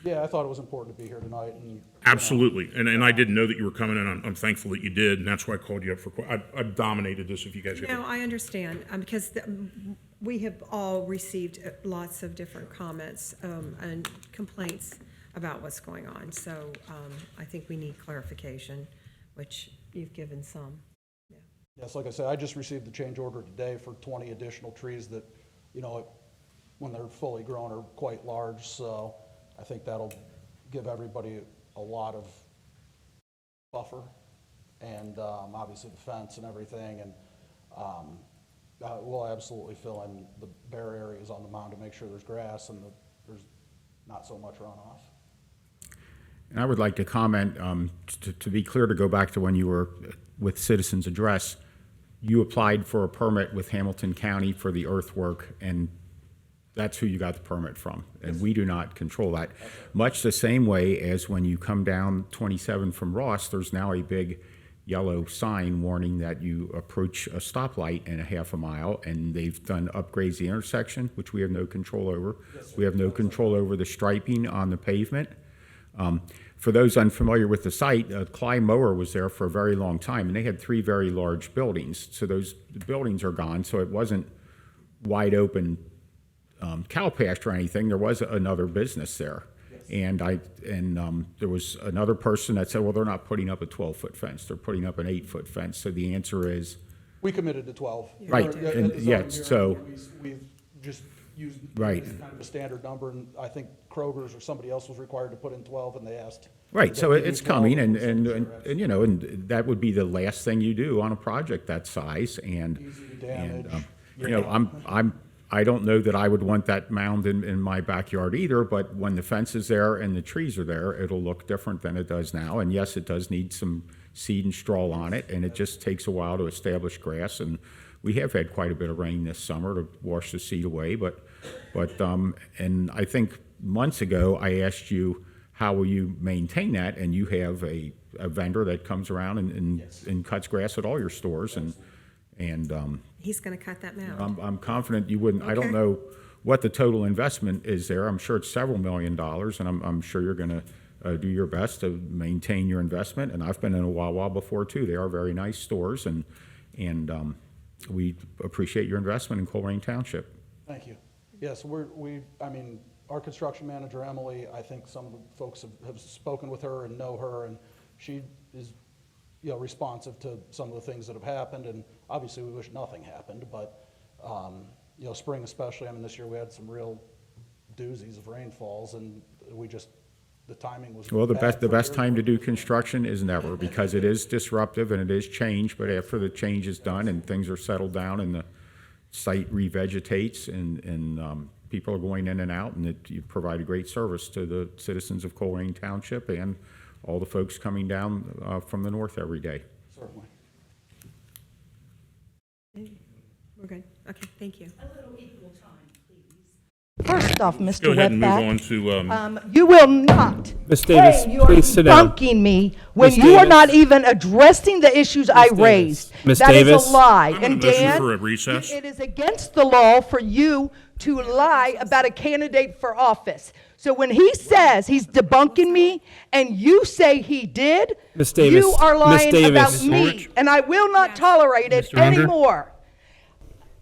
Yeah, I thought it was important to be here tonight, and absolutely. And I didn't know that you were coming in. I'm thankful that you did, and that's why I called you up for, I've dominated this if you guys have. No, I understand, because we have all received lots of different comments and complaints about what's going on. So I think we need clarification, which you've given some. yes, like I said, I just received the change order today for 20 additional trees that, you know, when they're fully grown are quite large, so I think that'll give everybody a lot of buffer, and obviously the fence and everything, and we'll absolutely fill in the bare areas on the mound to make sure there's grass and there's not so much runoff. And I would like to comment, to be clear, to go back to when you were with Citizens Address, you applied for a permit with Hamilton County for the earthwork, and that's who you got the permit from, and we do not control that. Much the same way as when you come down 27 from Ross, there's now a big yellow sign warning that you approach a stoplight in a half a mile, and they've done upgrades the intersection, which we have no control over. We have no control over the striping on the pavement. For those unfamiliar with the site, Cly Mower was there for a very long time, and they had 3 very large buildings. So the buildings are gone, so it wasn't wide open cow pasture or anything. There was another business there. And there was another person that said, well, they're not putting up a 12-foot fence. They're putting up an 8-foot fence. So the answer is, We committed to 12. Right, At the and zoning yeah, hearing, so- We've just used Right. as kind of a standard number, and I think Kroger's or somebody else was required to put in 12, and they asked. Right, so that we it's do 12, coming, and, we said, and, sure, and, you know, and that would be the last thing you do on a project that size, and, Easy to damage. you know, I don't know that I would want that mound in my backyard either, but when the fence is there and the trees are there, it'll look different than it does now, and yes, it does need some seed and straw on it, and it just takes a while to establish grass, and we have had quite a bit of rain this summer to wash the seed away, but, and I think months ago, I asked you, how will you maintain that? And you have a vendor that comes around and cuts grass at all your stores, and He's going to cut that mound. I'm confident you wouldn't. I don't know what the total investment is there. I'm sure it's several $1 million, and I'm sure you're going to do your best to maintain your investment. And I've been in a Wawa before too. They are very nice stores, and we appreciate your investment in Colerain Township. Thank you. Yes, I mean, our construction manager, Emily, I think some of the folks have spoken with her and know her, and she is, you know, responsive to some of the things that have happened, and obviously we wish nothing happened, but, you know, spring especially, I mean, this year we had some real doozies of rainfalls, and the timing was Well, the bad best for time to do construction is never, because it is disruptive and it is change, but after the change is done and things are settled down and the site revegetates and people are going in and out, and you provide a great service to the citizens of Colerain Township and all the folks coming down from the north every day. Certainly. We're good. Okay, thank you. First off, Go Mr. ahead and move Wetback, on to, you will not Ms. Davis, claim you are please sit down. debunking me when Ms. you are Davis. not even addressing the issues I raised. Ms. That is Davis. a lie. I'm gonna And motion Dan, for a recess. it is against the law for you to lie about a candidate for office. So when he says he's debunking me and you say he did, Ms. Davis. you are Ms. lying Davis. about Ms. me. Ulrich. And I will not tolerate it Mr. Unger. anymore.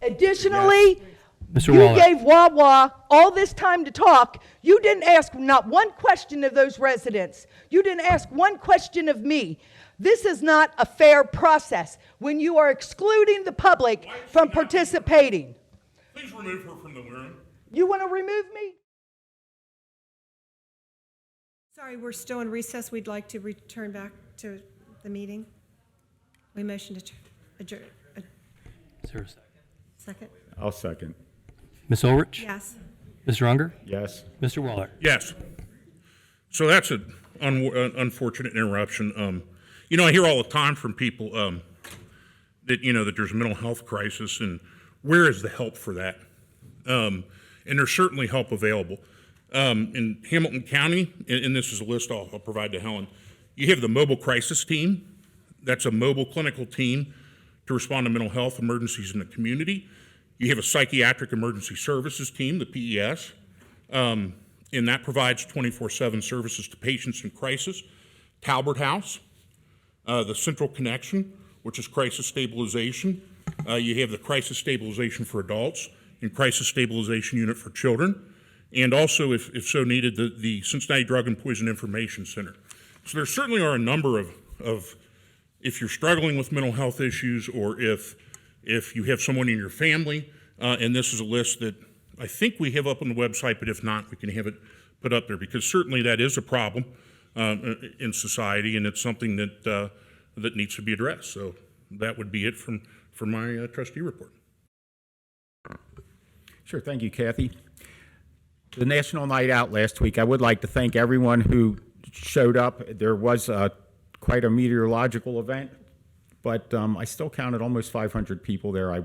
Additionally, Mr. you Waller. gave Wawa all this time to talk. You didn't ask not one question of those residents. You didn't ask one question of me. This is not a fair process when you are excluding the public from participating. please remove her from the room. You want to remove me? Sorry, we're still in recess. We'd like to return back to the meeting. We motion to adjourn. Is there a second? Second? I'll second. Ms. Ulrich? Yes. Mr. Unger? Yes. Mr. Waller? Yes. So that's an unfortunate interruption. You know, I hear all the time from people that, you know, that there's a mental health crisis, and where is the help for that? And there's certainly help available. In Hamilton County, and this is a list I'll provide to Helen, you have the mobile crisis team. That's a mobile clinical team to respond to mental health emergencies in the community. You have a psychiatric emergency services team, the PES, and that provides 24/7 services to patients in crisis. Talbert House, the Central Connection, which is crisis stabilization. You have the crisis stabilization for adults and crisis stabilization unit for children. And also, if so needed, the Cincinnati Drug and Poison Information Center. So there certainly are a number of if you're struggling with mental health issues, or if you have someone in your family, and this is a list that I think we have up on the website, but if not, we can have it put up there, because certainly that is a problem in society, and it's something that needs to be addressed. So that would be it from my trustee report. Sure, thank you, Kathy. The National Night Out last week, I would like to thank everyone who showed up. There was quite a meteorological event, but I still counted almost 500 people there. I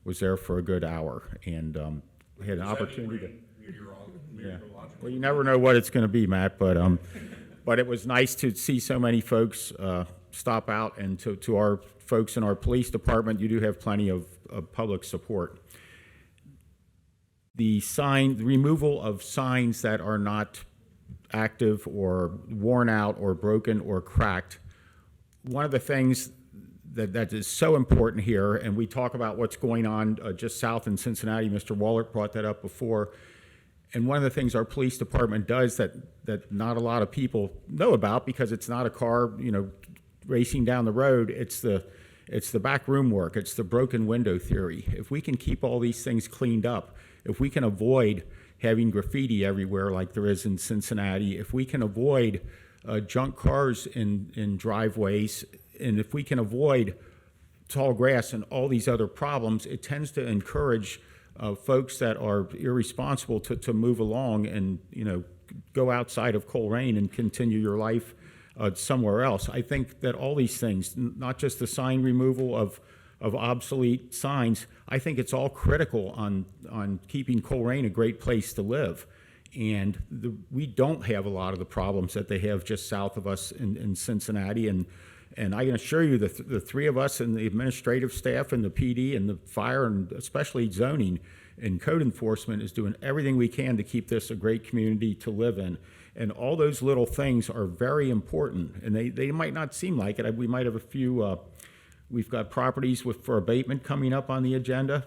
was there for a good hour and had an opportunity to. Yeah. Well, you never know what it's going to be, Matt, but it was nice to see so many folks stop out, and to our folks in our police department, you do have plenty of public support. The removal of signs that are not active or worn out or broken or cracked. One of the things that is so important here, and we talk about what's going on just south in Cincinnati, Mr. Waller brought that up before, and one of the things our police department does that not a lot of people know about, because it's not a car, you know, racing down the road, it's It's the backroom work. It's the broken window theory. If we can keep all these things cleaned up, if we can avoid having graffiti everywhere like there is in Cincinnati, if we can avoid junk cars in driveways, and if we can avoid tall grass and all these other problems, it tends to encourage folks that are irresponsible to move along and, go outside of Colerain and continue your life somewhere else. I think that all these things, not just the sign removal of obsolete signs, I think it's all critical on keeping Colerain a great place to live. And we don't have a lot of the problems that they have just south of us in Cincinnati. And I can assure you that the three of us and the administrative staff and the PD and the fire and especially zoning and code enforcement is doing everything we can to keep this a great community to live in. And all those little things are very important. And they might not seem like it. We might have a few, we've got properties for abatement coming up on the agenda.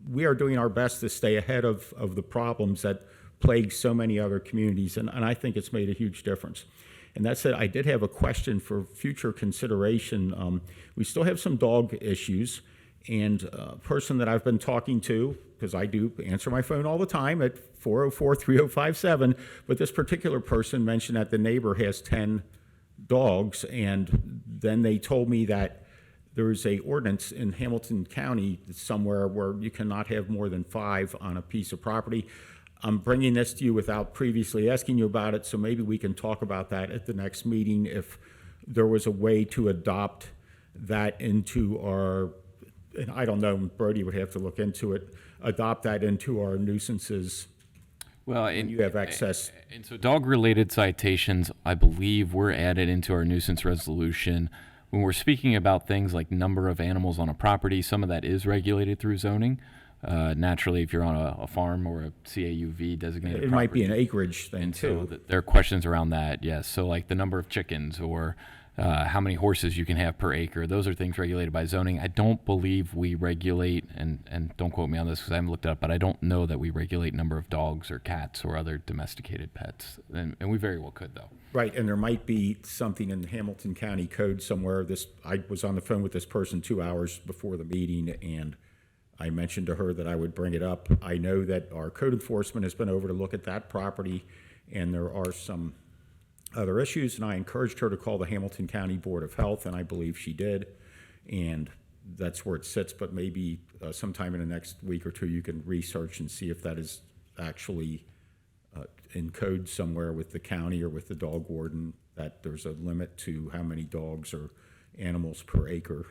We are doing our best to stay ahead of the problems that plague so many other communities. And I think it's made a huge difference. And that said, I did have a question for future consideration. We still have some dog issues. And a person that I've been talking to, because I do answer my phone all the time at 404-3057, but this particular person mentioned that the neighbor has 10 dogs, and then they told me that there is a ordinance in Hamilton County somewhere where you cannot have more than 5 on a piece of property. I'm bringing this to you without previously asking you about it, so maybe we can talk about that at the next meeting if there was a way to adopt that into our, and I don't know, Brody would have to look into it, adopt that into our nuisances. Well, and you have access. And so dog-related citations, I believe, were added into our nuisance resolution. When we're speaking about things like number of animals on a property, some of that is regulated through zoning. Naturally, if you're on a farm or a CAUV designated property. It might be an acreage thing, and too. So there are questions around that, yes. So like the number of chickens or how many horses you can have per acre. Those are things regulated by zoning. I don't believe we regulate, and don't quote me on this because I haven't looked it up, but I don't know that we regulate number of dogs or cats or other domesticated pets. And we very well could, though. Right, and there might be something in the Hamilton County Code somewhere. I was on the phone with this person 2 hours before the meeting, and I mentioned to her that I would bring it up. I know that our code enforcement has been over to look at that property, and there are some other issues, and I encouraged her to call the Hamilton County Board of Health, and I believe she did, and that's where it sits, but maybe sometime in the next week or two you can research and see if that is actually in code somewhere with the county or with the dog warden, that there's a limit to how many dogs or animals per acre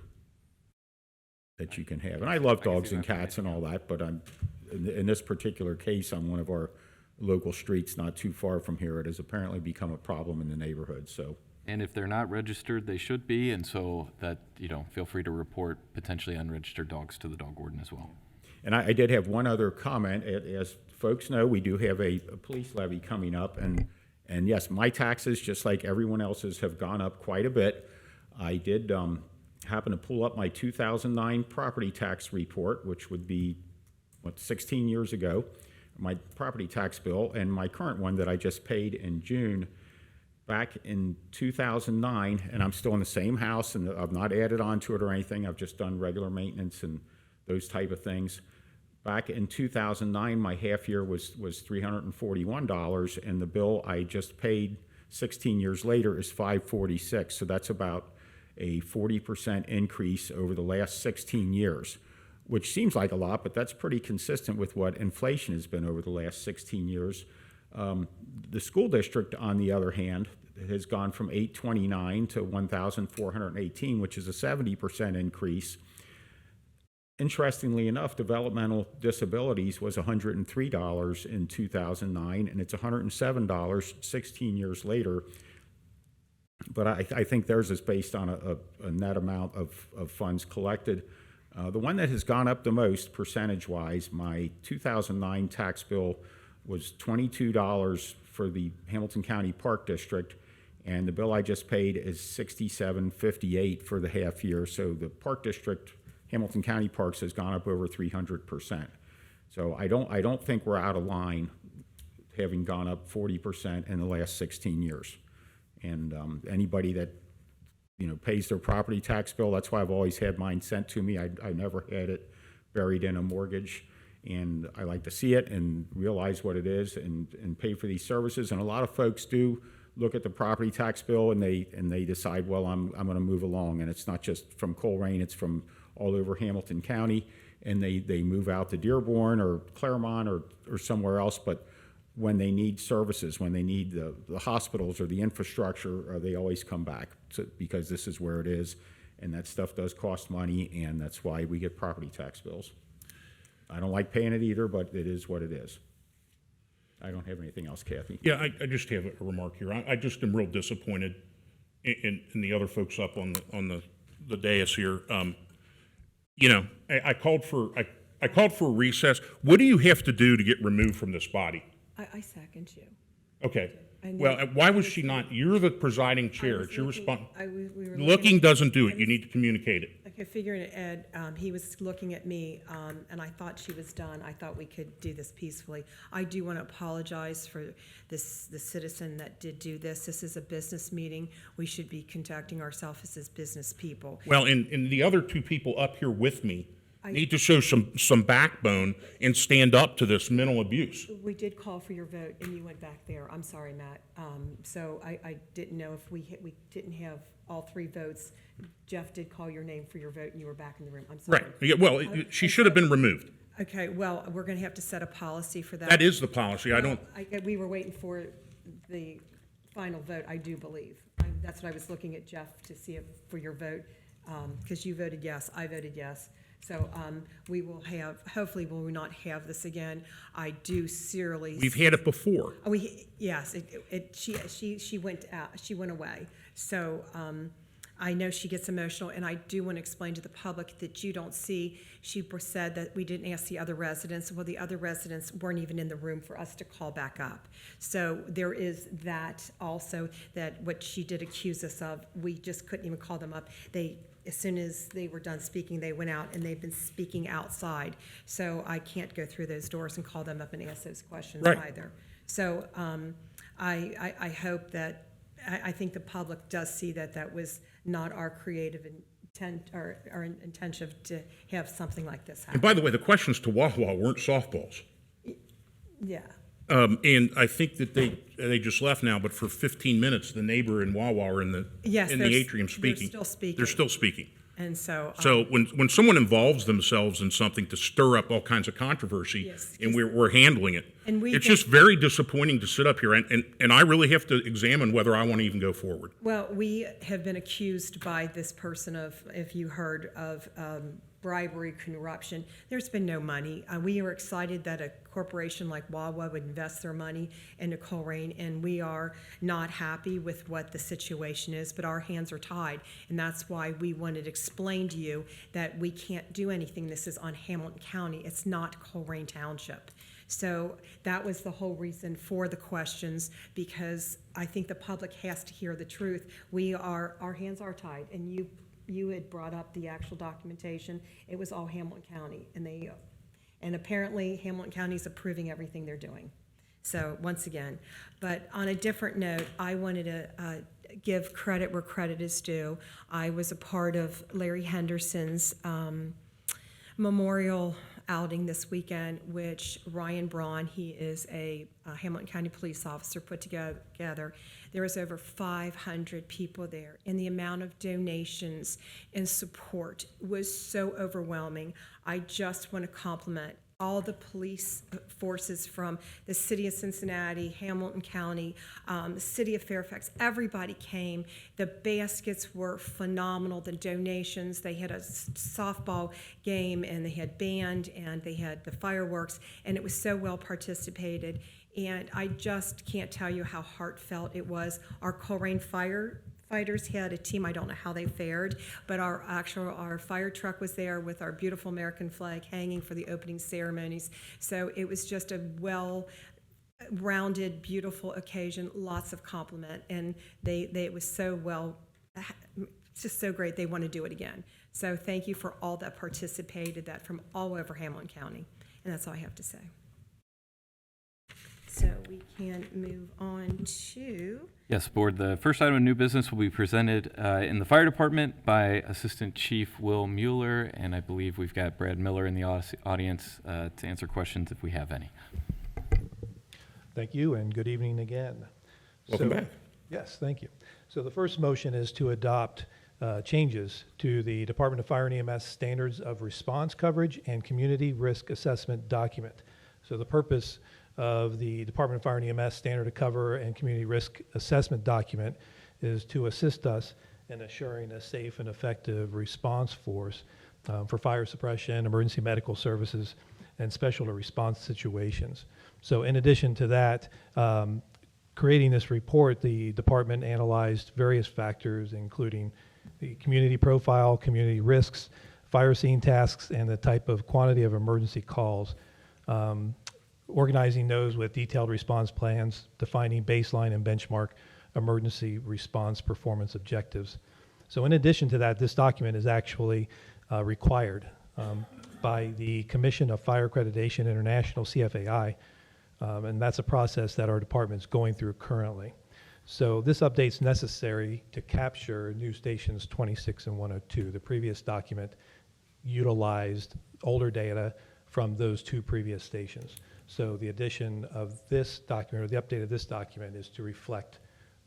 that you can have. And I love dogs and cats and all that, but I'm in this particular case on one of our local streets not too far from here, it has apparently become a problem in the neighborhood. So, and if they're not registered, they should be, and so that, feel free to report potentially unregistered dogs to the dog warden as well. And I did have one other comment. As folks know, we do have a police levy coming up, and yes, my taxes, just like everyone else's, have gone up quite a bit. I did happen to pull up my 2009 property tax report, which would be 16 years ago, my property tax bill, and my current one that I just paid in June. Back in 2009, and I'm still in the same house, and I've not added on to it or anything. I've just done regular maintenance and those type of things. Back in 2009, my half year was $341, and the bill I just paid 16 years later is $546. So that's about a 40% increase over the last 16 years, which seems like a lot, but that's pretty consistent with what inflation has been over the last 16 years. The school district, on the other hand, has gone from $829 to $1,418, which is a 70% increase. Interestingly enough, developmental disabilities was $103 in 2009, and it's $107 16 years later. But I think theirs is based on a net amount of funds collected. The one that has gone up the most percentage-wise, my 2009 tax bill was $22 for the Hamilton County Park District, and the bill I just paid is $67.58 for the half year. So the Park District, Hamilton County Parks, has gone up over 300%. So I don't think we're out of line, having gone up 40% in the last 16 years. And anybody that pays their property tax bill. That's why I've always had mine sent to me. I never had it buried in a mortgage. And I like to see it and realize what it is and pay for these services. And a lot of folks do look at the property tax bill and they decide, well, I'm going to move along. And it's not just from Colerain, it's from all over Hamilton County. And they move out to Dearborn or Claremont or somewhere else. But when they need services, when they need the hospitals or the infrastructure, they always come back because this is where it is. And that stuff does cost money, and that's why we get property tax bills. I don't like paying it either, but it is what it is. I don't have anything else, Kathy. Yeah, I just have a remark here. I just am real disappointed in the other folks up on the dais here. I called for a recess. What do you have to do to get removed from this body? I second you. Okay. Well, why was she not? You're the presiding chair. It's your response. We were Looking doesn't do it. You need to communicate it. Okay, figuring it, Ed, he was looking at me, and I thought she was done. I thought we could do this peacefully. I do want to apologize for the citizen that did do this. This is a business meeting. We should be conducting ourselves as business people. Well, and the other two people up here with me need to show some backbone and stand up to this mental abuse. We did call for your vote, and you went back there. I'm sorry, Matt. So I didn't know if we didn't have all three votes. Jeff did call your name for your vote, and you were back in the room. I'm sorry. Right. Yeah, well, she should have been removed. Okay, well, we're going to have to set a policy for that. That is the policy. We were waiting for the final vote, I do believe. That's what I was looking at Jeff to see for your vote, because you voted yes, I voted yes. So we will hopefully we will not have this again. I do sincerely. We've had it before. Yes, she went out, she went away. So I know she gets emotional, and I do want to explain to the public that you don't see. She said that we didn't ask the other residents. Well, the other residents weren't even in the room for us to call back up. So there is that also, that what she did accuse us of, we just couldn't even call them up. As soon as they were done speaking, they went out, and they've been speaking outside. So I can't go through those doors and call them up and ask those questions either. So I hope that, I think the public does see that that was not our creative intent or our intention to have something like this happen. And by the way, the questions to Wawa weren't softballs. Yeah. And I think that they just left now, but for 15 minutes, the neighbor and Wawa are in the atrium speaking. They're still speaking. And so when someone involves themselves in something to stir up all kinds of controversy, and we're handling it, it's just very disappointing to sit up here, and I really have to examine whether I want to even go forward. Well, we have been accused by this person of, if you heard of bribery, corruption. There's been no money. We are excited that a corporation like Wawa would invest their money into Colerain, and we are not happy with what the situation is, but our hands are tied, and that's why we wanted to explain to you that we can't do anything. This is on Hamilton County. It's not Colerain Township. So that was the whole reason for the questions, because I think the public has to hear the truth. Our hands are tied, and you had brought up the actual documentation. It was all Hamilton County, and apparently Hamilton County is approving everything they're doing. So once again, but on a different note, I wanted to give credit where credit is due. I was a part of Larry Henderson's memorial outing this weekend, which Ryan Braun, he is a Hamilton County police officer, put together. There was over 500 people there, and the amount of donations and support was so overwhelming. I just want to compliment all the police forces from the city of Cincinnati, Hamilton County, the city of Fairfax. Everybody came. The baskets were phenomenal, the donations. They had a softball game, and they had band, and they had the fireworks, and it was so well participated. And I just can't tell you how heartfelt it was. Our Colerain firefighters had a team. I don't know how they fared, but our fire truck was there with our beautiful American flag hanging for the opening ceremonies. So it was just a well-rounded, beautiful occasion. Lots of compliment, and it was so well. It's just so great. They want to do it again. So thank you for all that participated, that from all over Hamilton County, and that's all I have to say. So we can move on to, Yes, Board, the first item of new business will be presented in the Fire Department by Assistant Chief Will Mueller, and I believe we've got Brad Miller in the audience to answer questions if we have any. Thank you, and good evening again. Welcome back. Yes, thank you. So the first motion is to adopt changes to the Department of Fire and EMS Standards of Response Coverage and Community Risk Assessment document. So the purpose of the Department of Fire and EMS Standard of Cover and Community Risk Assessment document is to assist us in assuring a safe and effective response force for fire suppression, emergency medical services, and special response situations. So in addition to that, creating this report, the department analyzed various factors, including the community profile, community risks, fire scene tasks, and the type of quantity of emergency calls. Organizing those with detailed response plans, defining baseline and benchmark emergency response performance objectives. So in addition to that, this document is actually required by the Commission of Fire Accreditation International, CFAI, and that's a process that our department is going through currently. So this update's necessary to capture new stations 26 and 102. The previous document utilized older data from those two previous stations. So the addition of this document, or the update of this document, is to reflect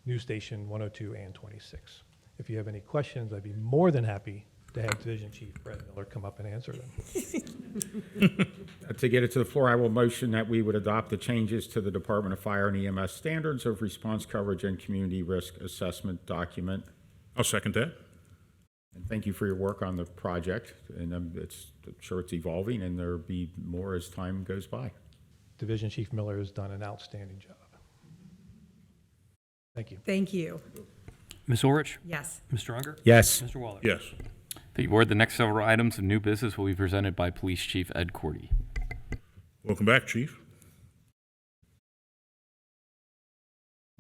new station 102 and 26. If you have any questions, I'd be more than happy to have Division Chief Brett Miller come up and answer them. To get it to the floor, I will motion that we would adopt the changes to the Department of Fire and EMS Standards of Response Coverage and Community Risk Assessment document. I'll second that. And thank you for your work on the project. And I'm sure it's evolving, and there'll be more as time goes by. Division Chief Miller has done an outstanding job. Thank you. thank you. Ms. Orich? Yes. Mr. Unger? Yes. Mr. Waller? Yes. Thank you, Board. The next several items of new business will be presented by Police Chief Ed Cordy. Welcome back, Chief.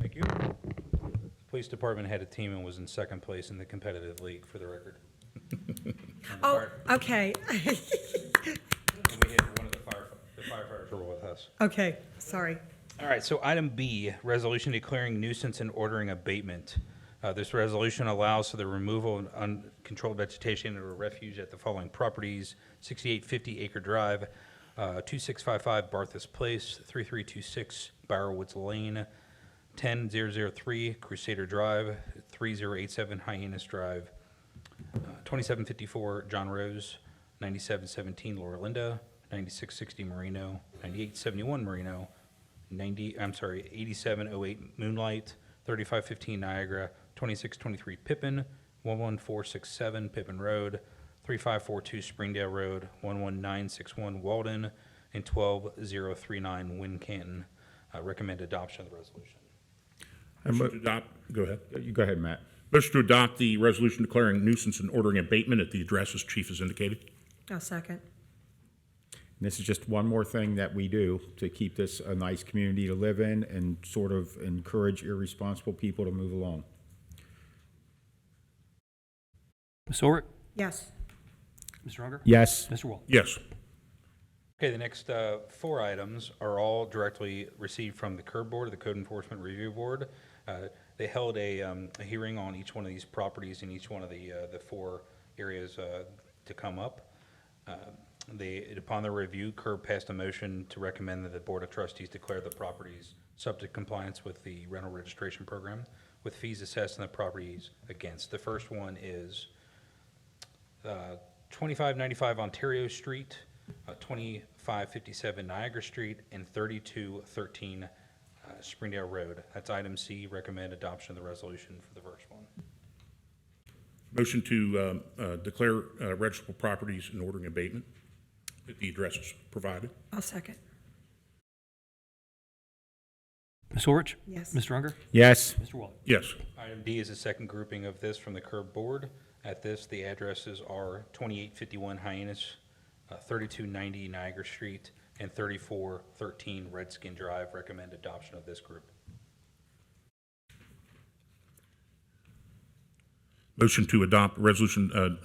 Thank you. The police department had a team and was in second place in the competitive league, for the record. Oh, okay. And we had one of the firefighters were with us. Okay, sorry. All right, so item B, resolution declaring nuisance and ordering abatement. This resolution allows for the removal of uncontrolled vegetation or refuge at the following properties: 6850 Acre Drive, 2655 Barthas Place, 3326 Bowerwoods Lane, 10003 Crusader Drive, 3087 Hyannis Drive, 2754 John Rose, 9717 Laura Linda, 9660 Marino, 9871 Marino, 8708 Moonlight, 3515 Niagara, 2623 Pippin, 11467 Pippin Road, 3542 Springdale Road, 11961 Walden, and 12039 Wincanton. Recommend adoption of the resolution. Motion to adopt. Go ahead. You go ahead, Matt. Motion to adopt the resolution declaring nuisance and ordering abatement at the addresses Chief has indicated. I'll second. And this is just one more thing that we do to keep this a nice community to live in and sort of encourage irresponsible people to move along. Ms. Orich? Yes. Mr. Unger? Yes. Mr. Waller? Yes. Okay, the next four items are all directly received from the CURB Board, the Code Enforcement Review Board. They held a hearing on each one of these properties in each one of the four areas to come up. Upon their review, CURB passed a motion to recommend that the Board of Trustees declare the properties subject to compliance with the rental registration program, with fees assessed on the properties against. The first one is 2595 Ontario Street, 2557 Niagara Street, and 3213 Springdale Road. That's item C. Recommend adoption of the resolution for the first one. Motion to declare registrable properties in ordering abatement at the addresses provided. I'll second. Ms. Orich? Yes. Mr. Unger? Yes. Mr. Waller? Yes. Item D is a second grouping of this from the CURB Board. At this, the addresses are 2851 Hyannis, 3290 Niagara Street, and 3413 Redskin Drive. Recommend adoption of this group. Motion to adopt resolution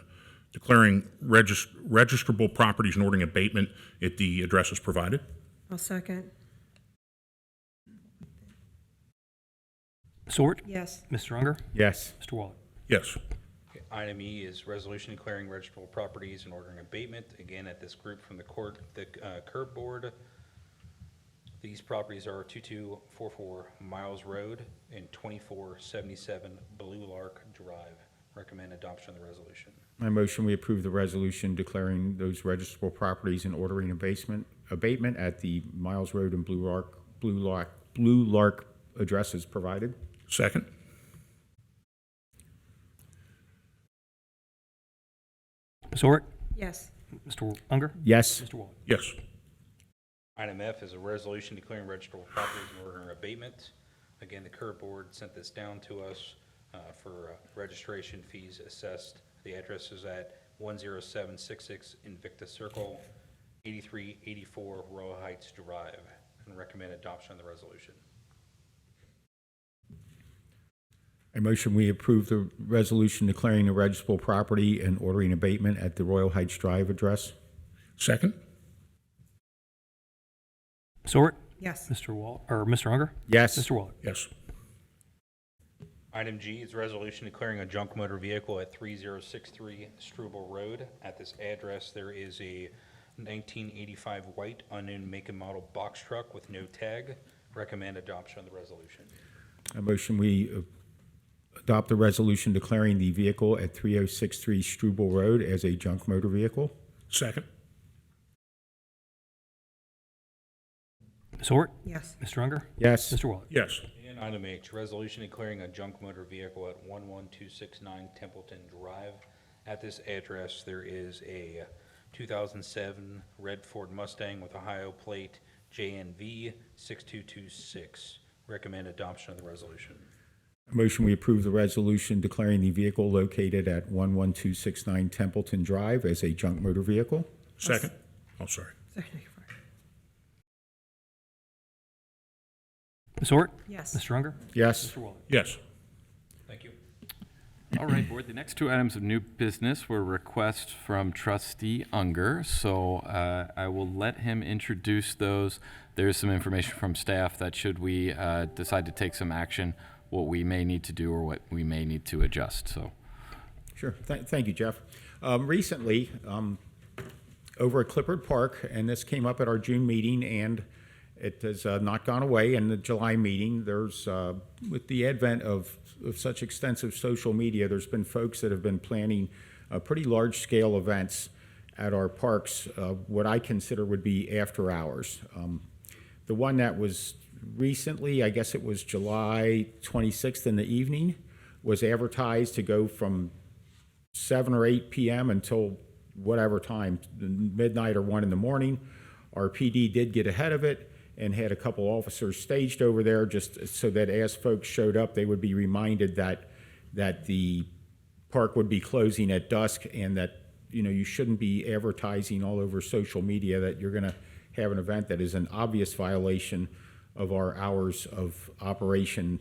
declaring registrable properties and ordering abatement at the addresses provided. I'll second. Ms. Orich? Yes. Mr. Unger? Yes. Mr. Waller? Yes. Okay, item E is resolution declaring registrable properties and ordering abatement. Again, at this group from the curb board. These properties are 2244 Miles Road and 2477 Blue Lark Drive. Recommend adoption of the resolution. My motion, we approve the resolution declaring those registrable properties and ordering abatement at the Miles Road and Blue Lark addresses provided. Second. Ms. Orich? Yes. Mr. Unger? Yes. Mr. Waller? Yes. Item F is a resolution declaring registrable properties and ordering abatement. Again, the curb board sent this down to us for registration fees assessed. The address is at 10766 Invicta Circle, 8384 Royal Heights Drive, and recommend adoption of the resolution. I motion we approve the resolution declaring the registrable property and ordering abatement at the Royal Heights Drive address. Second. Ms. Orich? Yes. Mr. Unger? Yes. Mr. Waller? Yes. Item G is a resolution declaring a junk motor vehicle at 3063 Struble Road. At this address, there is a 1985 white unknown make and model box truck with no tag. Recommend adoption of the resolution. I motion we adopt the resolution declaring the vehicle at 3063 Struble Road as a junk motor vehicle. Second. Ms. Orich? Yes. Mr. Unger? Yes. Mr. Waller? Yes. And item H, resolution declaring a junk motor vehicle at 11269 Templeton Drive. At this address, there is a 2007 red Ford Mustang with Ohio plate JNV 6226. Recommend adoption of the resolution. I motion we approve the resolution declaring the vehicle located at 11269 Templeton Drive as a junk motor vehicle. Second. Oh, sorry. Ms. Orich? Yes. Mr. Unger? Yes. Mr. Waller? Yes. Thank you. All right, board. The next two items of new business were requests from Trustee Unger, so I will let him introduce those. There's some information from staff that should we decide to take some action, what we may need to do or what we may need to adjust. So, Sure. Thank you, Jeff. Recently, over at Clippard Park, and this came up at our June meeting, and it has not gone away in the July meeting. There's, with the advent of such extensive social media, there's been folks that have been planning pretty large-scale events at our parks, what I consider would be after hours. The one that was recently, I guess it was July 26th in the evening, was advertised to go from 7 or 8 p.m. until whatever time, midnight or 1 in the morning. Our PD did get ahead of it and had a couple officers staged over there just so that as folks showed up, they would be reminded that the park would be closing at dusk, and that, you know, you shouldn't be advertising all over social media that you're going to have an event that is an obvious violation of our hours of operation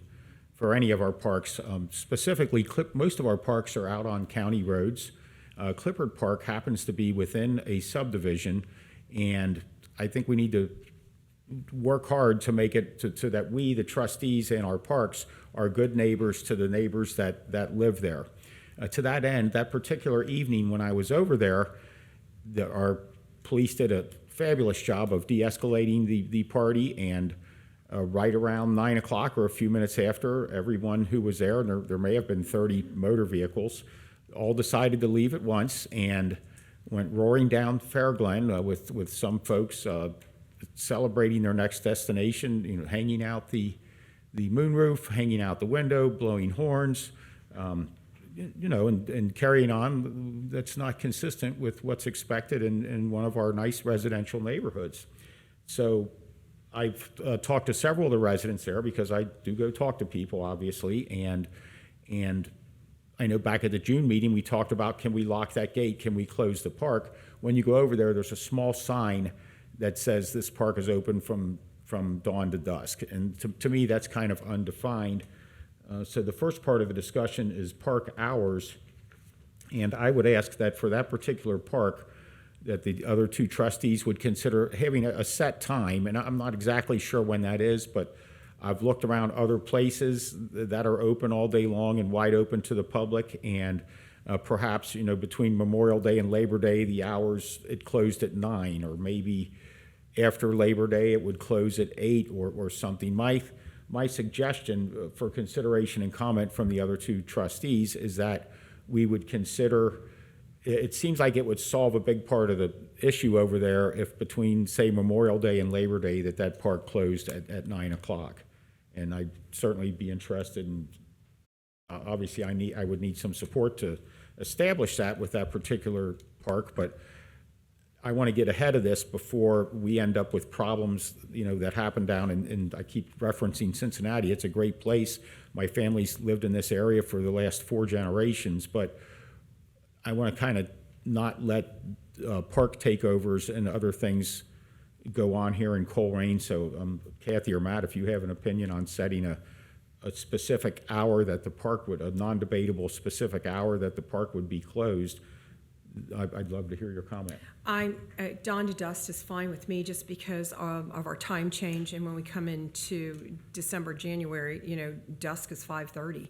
for any of our parks. Specifically, most of our parks are out on county roads. Clippard Park happens to be within a subdivision, and I think we need to work hard to make it so that we, the trustees and our parks, are good neighbors to the neighbors that live there. To that end, that particular evening when I was over there, our police did a fabulous job of de-escalating the party, and right around 9 o'clock or a few minutes after, everyone who was there, and there may have been 30 motor vehicles, all decided to leave at once and went roaring down Fair Glen with some folks celebrating their next destination, you know, hanging out the moonroof, hanging out the window, blowing horns, you know, and carrying on. That's not consistent with what's expected in one of our nice residential neighborhoods. So I've talked to several of the residents there, because I do go talk to people, obviously, and I know back at the June meeting, we talked about, can we lock that gate? Can we close the park? When you go over there, there's a small sign that says this park is open from dawn to dusk. And to me, that's kind of undefined. So the first part of the discussion is park hours. And I would ask that for that particular park, that the other two trustees would consider having a set time. And I'm not exactly sure when that is, but I've looked around other places that are open all day long and wide open to the public, and perhaps, you know, between Memorial Day and Labor Day, the hours, it closed at 9, or maybe after Labor Day, it would close at 8 or something. My suggestion for consideration and comment from the other two trustees is that we would consider, it seems like it would solve a big part of the issue over there if between, say, Memorial Day and Labor Day, that park closed at 9 o'clock. And I'd certainly be interested in, obviously I would need some support to establish that with that particular park, but I want to get ahead of this before we end up with problems, you know, that happen down in I keep referencing Cincinnati. It's a great place. My family's lived in this area for the last 4 generations, but I want to kind of not let park takeovers and other things go on here in Colerain. So Kathy or Matt, if you have an opinion on setting a specific hour that the park would, a non-debatable specific hour that the park would be closed, I'd love to hear your comment. Dawn to dusk is fine with me, just because of our time change, and when we come into December, January, you know, dusk is 5:30.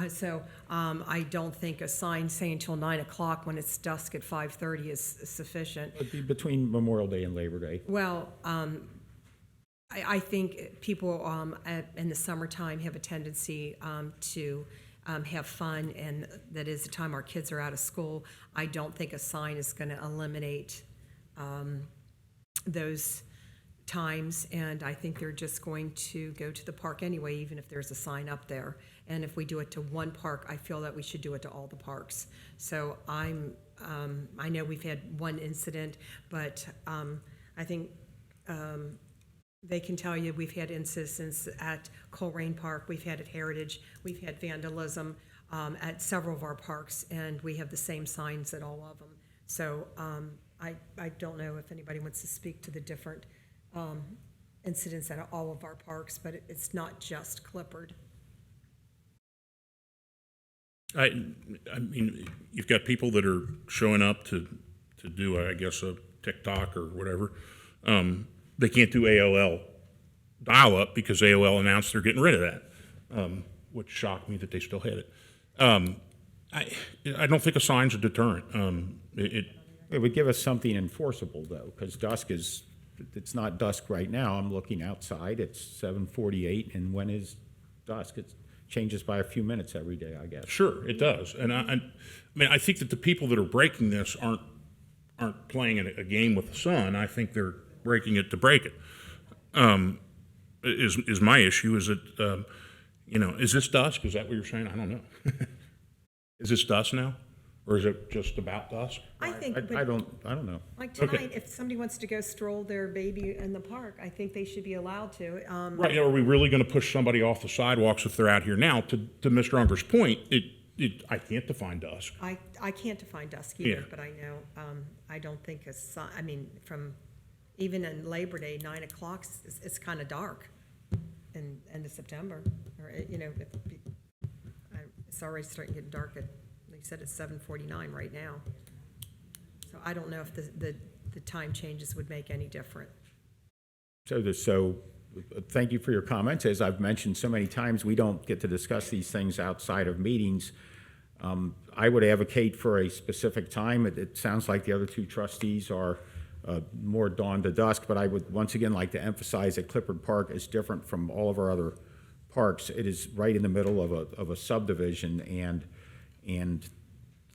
So I don't think a sign saying till 9 o'clock when it's dusk at 5:30 is sufficient. It'd be between Memorial Day and Labor Day. Well, I think people in the summertime have a tendency to have fun, and that is the time our kids are out of school. I don't think a sign is going to eliminate those times, and I think they're just going to go to the park anyway, even if there's a sign up there. And if we do it to one park, I feel that we should do it to all the parks. So I know we've had one incident, but I think they can tell you we've had incidents at Colerain Park, we've had at Heritage, we've had vandalism at several of our parks, and we have the same signs at all of them. So I don't know if anybody wants to speak to the different incidents at all of our parks, but it's not just Clippard. I mean, you've got people that are showing up to do, I guess, a TikTok or whatever. They can't do AOL dial-up because AOL announced they're getting rid of that, which shocked me that they still had it. I don't think a sign's a deterrent. It would give us something enforceable, though, because dusk is, it's not dusk right now. I'm looking outside, it's 7:48, and when is dusk? It changes by a few minutes every day, I guess. Sure, it does. And I mean, I think that the people that are breaking this aren't playing a game with the sun. I think they're breaking it to break it. Is my issue. Is it, you know, is this dusk? Is that what you're saying? I don't know. Is this dusk now? Or is it just about dusk? I think. I don't know. Like tonight, Okay. if somebody wants to go stroll their baby in the park, I think they should be allowed to. Right. Are we really going to push somebody off the sidewalks if they're out here now? To Mr. Unger's point, I can't define dusk. I can't define dusk either, Yeah. but I know, I don't think I mean, from, even in Labor Day, 9 o'clock, it's kind of dark in end of September, or, you know, it's already starting to get dark at, they said it's 7:49 right now. So I don't know if the time changes would make any difference. So thank you for your comments. As I've mentioned so many times, we don't get to discuss these things outside of meetings. I would advocate for a specific time. It sounds like the other two trustees are more dawn to dusk, but I would once again like to emphasize that Clippard Park is different from all of our other parks. It is right in the middle of a subdivision, and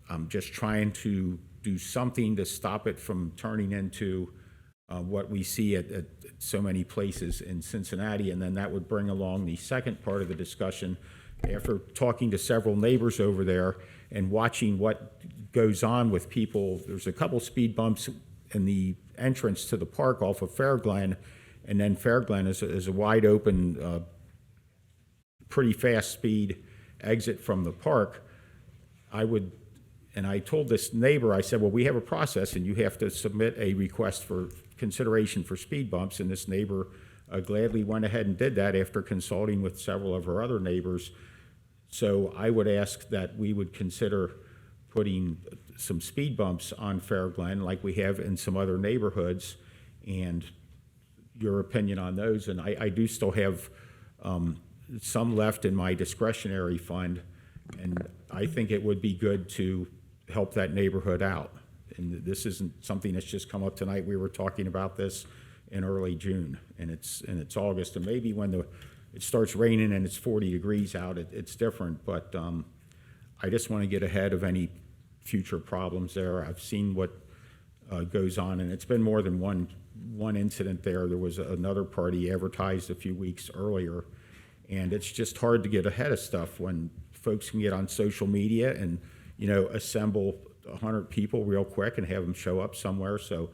I'm just trying to do something to stop it from turning into what we see at so many places in Cincinnati. And then that would bring along the second part of the discussion. After talking to several neighbors over there and watching what goes on with people, there's a couple speed bumps in the entrance to the park off of Fairglen, and then Fairglen is a wide open, pretty fast speed exit from the park. And I told this neighbor, I said, well, we have a process and you have to submit a request for consideration for speed bumps. And this neighbor gladly went ahead and did that after consulting with several of her other neighbors. So I would ask that we would consider putting some speed bumps on Fairglen like we have in some other neighborhoods, and your opinion on those. And I do still have some left in my discretionary fund, and I think it would be good to help that neighborhood out. And this isn't something that's just come up tonight. We were talking about this in early June, and it's August, and maybe when it starts raining and it's 40 degrees out, it's different. But I just want to get ahead of any future problems there. I've seen what goes on, and it's been more than one incident there. There was another party advertised a few weeks earlier, and it's just hard to get ahead of stuff when folks can get on social media and, you know, assemble 100 people real quick and have them show up somewhere. So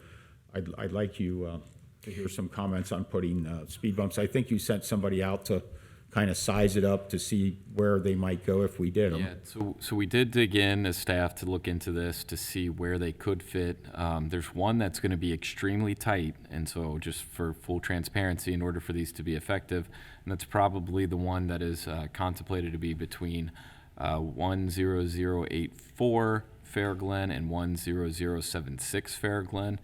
I'd like you to hear some comments on putting speed bumps. I think you sent somebody out to kind of size it up to see where they might go if we did them. Yeah, so we did dig in as staff to look into this to see where they could fit. There's one that's going to be extremely tight, and so just for full transparency, in order for these to be effective, and that's probably the one that is contemplated to be between 10084 Fair Glen and 10076 Fair Glen.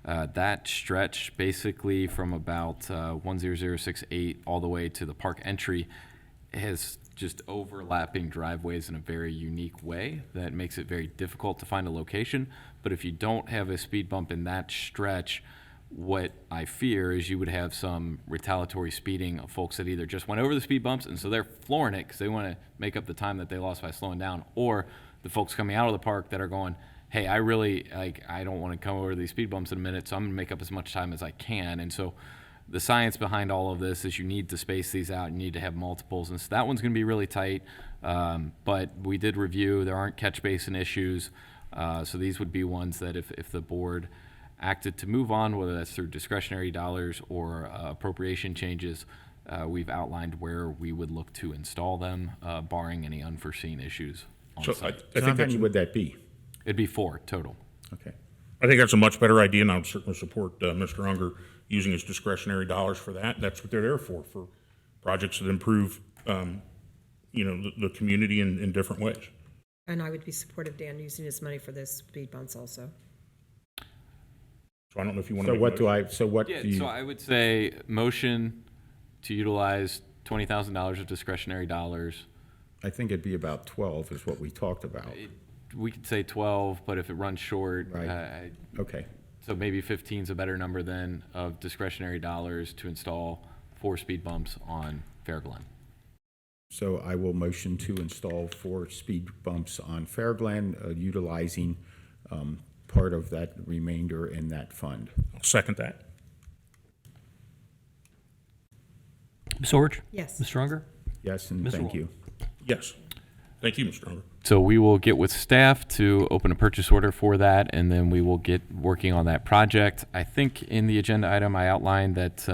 That stretch basically from about 10068 all the way to the park entry has just overlapping driveways in a very unique way that makes it very difficult to find a location. But if you don't have a speed bump in that stretch, what I fear is you would have some retaliatory speeding of folks that either just went over the speed bumps and so they're flooring it because they want to make up the time that they lost by slowing down, or the folks coming out of the park that are going, hey, I don't want to come over these speed bumps in a minute, so I'm going to make up as much time as I can. And so the science behind all of this is you need to space these out. You need to have multiples. And so that one's going to be really tight. But we did review. There aren't catch basin issues. So these would be ones that if the board acted to move on, whether that's through discretionary dollars or appropriation changes, we've outlined where we would look to install them, barring any unforeseen issues on site. I think how many would that be? It'd be 4 total. Okay. I think that's a much better idea, and I would certainly support Mr. Unger using his discretionary dollars for that. That's what they're there for projects that improve, the community in different ways. And I would be supportive, Dan, using his money for those speed bumps also. So I don't know if you want to. So I would say motion to utilize $20,000 of discretionary dollars. I think it'd be about 12 is what we talked about. We could say 12, but if it runs short, right. Okay. So maybe 15 is a better number then of discretionary dollars to install 4 speed bumps on Fair Glen. So I will motion to install 4 speed bumps on Fair Glen, utilizing part of that remainder in that fund. I'll second that. Ms. Orich? Yes. Mr. Unger? Yes, and Mr. thank Wall? you. Yes. Thank you, Mr. Unger. So we will get with staff to open a purchase order for that, and then we will get working on that project. I think in the agenda item I outlined that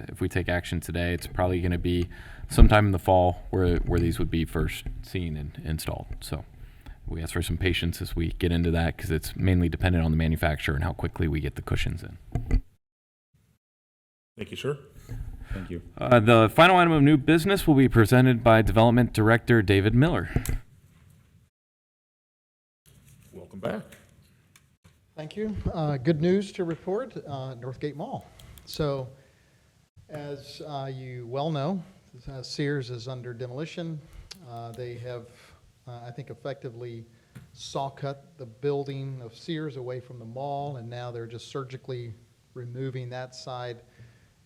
if we take action today, it's probably going to be sometime in the fall where these would be first seen and installed. So we ask for some patience as we get into that because it's mainly dependent on the manufacturer and how quickly we get the cushions in. Thank you, sir. Thank you. The final item of new business will be presented by Development Director David Miller. Welcome back. Thank you. Good news to report, Northgate Mall. So, as you well know, Sears is under demolition. They have, I think, effectively saw cut the building of Sears away from the mall, and now they're just surgically removing that side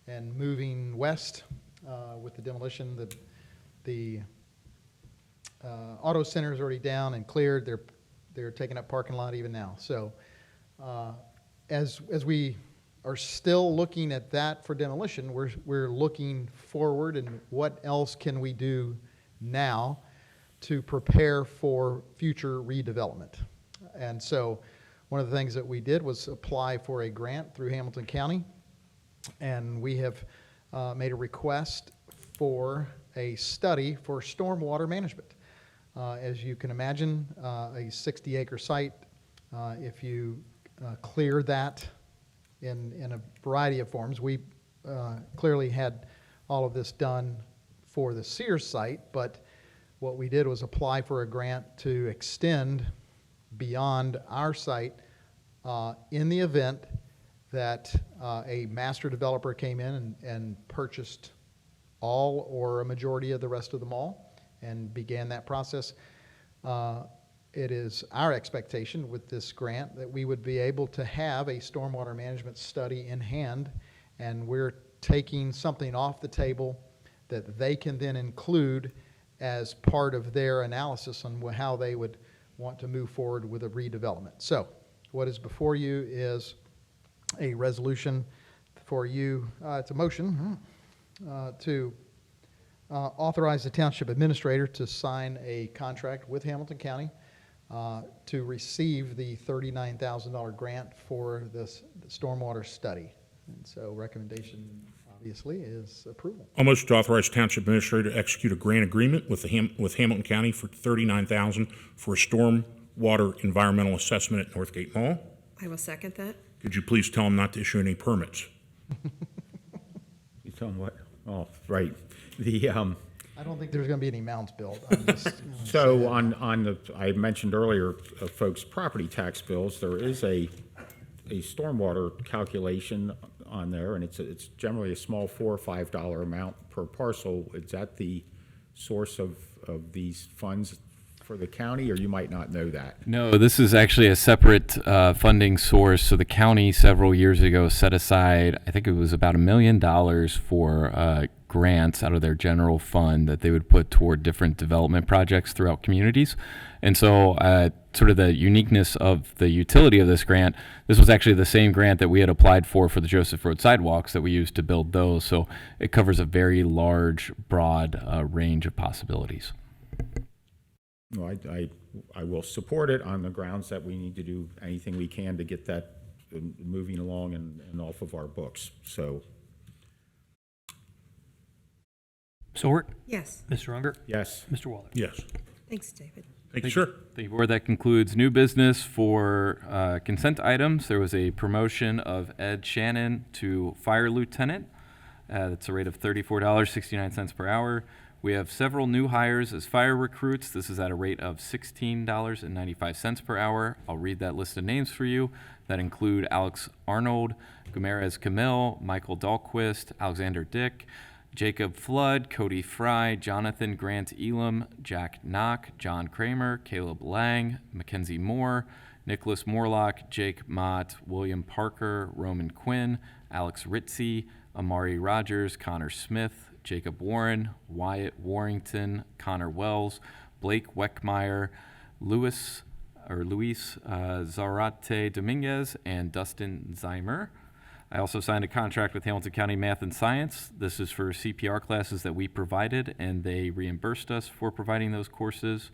and moving west with the demolition. The auto center is already down and cleared. They're taking up parking lot even now. So as we are still looking at that for demolition, we're looking forward and what else can we do now to prepare for future redevelopment. And so one of the things that we did was apply for a grant through Hamilton County, and we have made a request for a study for stormwater management. As you can imagine, a 60-acre site, if you clear that in a variety of forms, we clearly had all of this done for the Sears site, but what we did was apply for a grant to extend beyond our site in the event that a master developer came in and purchased all or a majority of the rest of the mall and began that process. It is our expectation with this grant that we would be able to have a stormwater management study in hand, and we're taking something off the table that they can then include as part of their analysis on how they would want to move forward with a redevelopment. So what is before you is a resolution for you, it's a motion to authorize the township administrator to sign a contract with Hamilton County to receive the $39,000 grant for this stormwater study. And so recommendation, obviously, is approval. I'll motion to authorize Township Administrator to execute a grant agreement with Hamilton County for $39,000 for a stormwater environmental assessment at Northgate Mall. I will second that. Could you please tell them not to issue any permits? You tell them what? Oh, right. The I don't think there's going to be any mounds built. I'm just so on the, I mentioned earlier, folks' property tax bills, there is a stormwater calculation on there, and it's generally a small $4 or $5 amount per parcel. Is that the source of these funds for the county, or you might not know that? No, this is actually a separate funding source. So the county several years ago set aside, I think it was about $1 million for grants out of their general fund that they would put toward different development projects throughout communities. And so sort of the uniqueness of the utility of this grant, this was actually the same grant that we had applied for the Joseph Road sidewalks that we used to build those. So it covers a very large, broad range of possibilities. Well, I will support it on the grounds that we need to do anything we can to get that moving along and off of our books. So. Ms. Orrick? Yes. Mr. Unger? Yes. Mr. Waller? Yes. Thanks, David. Thank you, sir. Thank you, Board. That concludes new business for consent items. There was a promotion of Ed Shannon to Fire Lieutenant. That's a rate of $34.69 per hour. We have several new hires as fire recruits. This is at a rate of $16.95 per hour. I'll read that list of names for you. That include Alex Arnold, Gumerez Camille, Michael Dahlquist, Alexander Dick, Jacob Flood, Cody Fry, Jonathan Grant Elam, Jack Knock, John Kramer, Caleb Lang, Mackenzie Moore, Nicholas Morlock, Jake Mott, William Parker, Roman Quinn, Alex Ritzy, Amari Rogers, Connor Smith, Jacob Warren, Wyatt Warrington, Connor Wells, Blake Weckmeyer, Luis Zarate Dominguez, and Dustin Zeimer. I also signed a contract with Hamilton County Math and Science. This is for CPR classes that we provided, and they reimbursed us for providing those courses.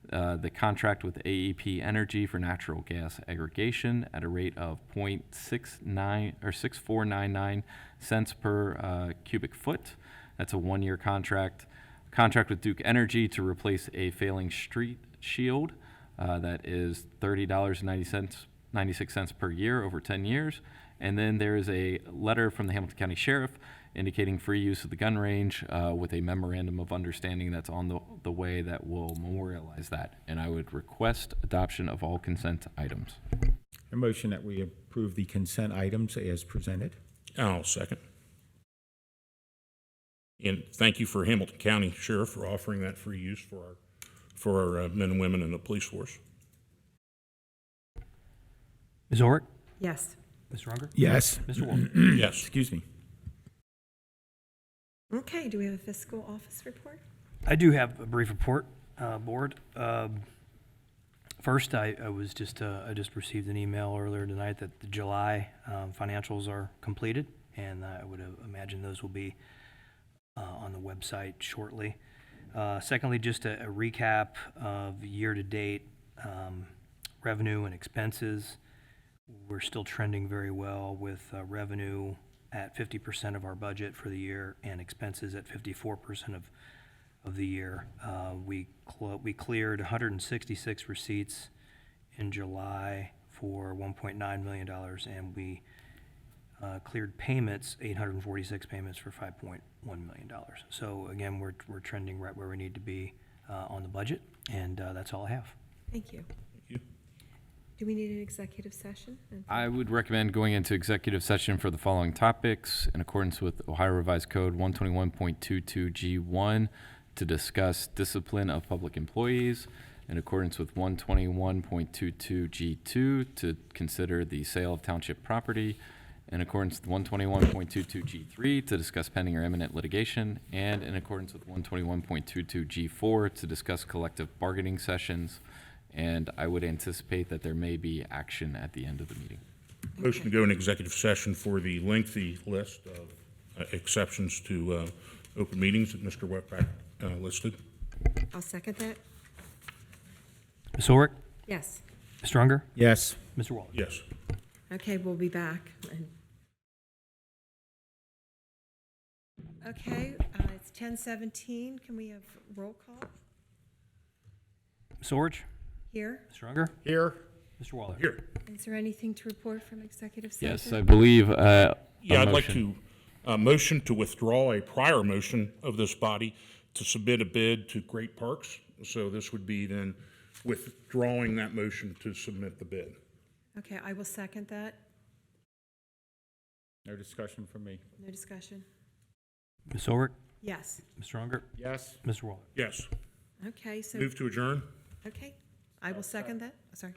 The contract with AEP Energy for natural gas aggregation at a rate of 0.6499 cents per cubic foot. That's a one-year contract. Contract with Duke Energy to replace a failing street shield. That is $30.96 per year over 10 years. And then there is a letter from the Hamilton County Sheriff indicating free use of the gun range with a memorandum of understanding that's on the way that will memorialize that. And I would request adoption of all consent items. A motion that we approve the consent items as presented. I'll second. And thank you for Hamilton County Sheriff for offering that free use for our men and women in the police force. Ms. Orrick? Yes. Mr. Unger? Yes. Mr. Waller? Yes. Excuse me. Okay, do we have a fiscal office report? I do have a brief report, Board. First, I just received an email earlier tonight that the July financials are completed, and I would imagine those will be on the website shortly. Secondly, just a recap of year-to-date revenue and expenses. We're still trending very well with revenue at 50% of our budget for the year and expenses at 54% of the year. We cleared 166 receipts in July for $1.9 million, and we cleared payments, 846 payments for $5.1 million. So again, we're trending right where we need to be on the budget, and that's all I have. Thank you. Do we need an executive session? I would recommend going into executive session for the following topics in accordance with Ohio Revised Code 121.22G1 to discuss discipline of public employees, in accordance with 121.22G2 to consider the sale of township property, in accordance with 121.22G3 to discuss pending or imminent litigation, and in accordance with 121.22G4 to discuss collective bargaining sessions. And I would anticipate that there may be action at the end of the meeting. Motion to go in executive session for the lengthy list of exceptions to open meetings that Mr. Wetback listed. I'll second that. Ms. Ulrich? Yes. Mr. Unger? Yes. Mr. Waller? Yes. Okay, we'll be back. Okay, it's 10:17. Can we have roll call Ms. Ulrich? here? Mr. Unger? Here. Mr. Waller? Here. Is there anything to report from executive session? Yes, I believe. Yeah, I'd like to motion to withdraw a prior motion of this body to submit a bid to Great Parks. So this would be then withdrawing that motion to submit the bid. Okay, I will second that. No discussion from me. No discussion. Ms. Ulrich? Yes. Mr. Unger? Yes. Mr. Waller? Yes. Okay, so. Move to adjourn? Okay, I will second that. Sorry.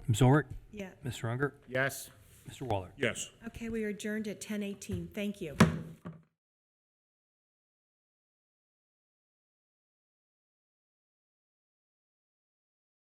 Ms. Ulrich? Yeah. Mr. Unger? Yes. Mr. Waller? Yes. Okay, we are adjourned at 10:18. Thank you.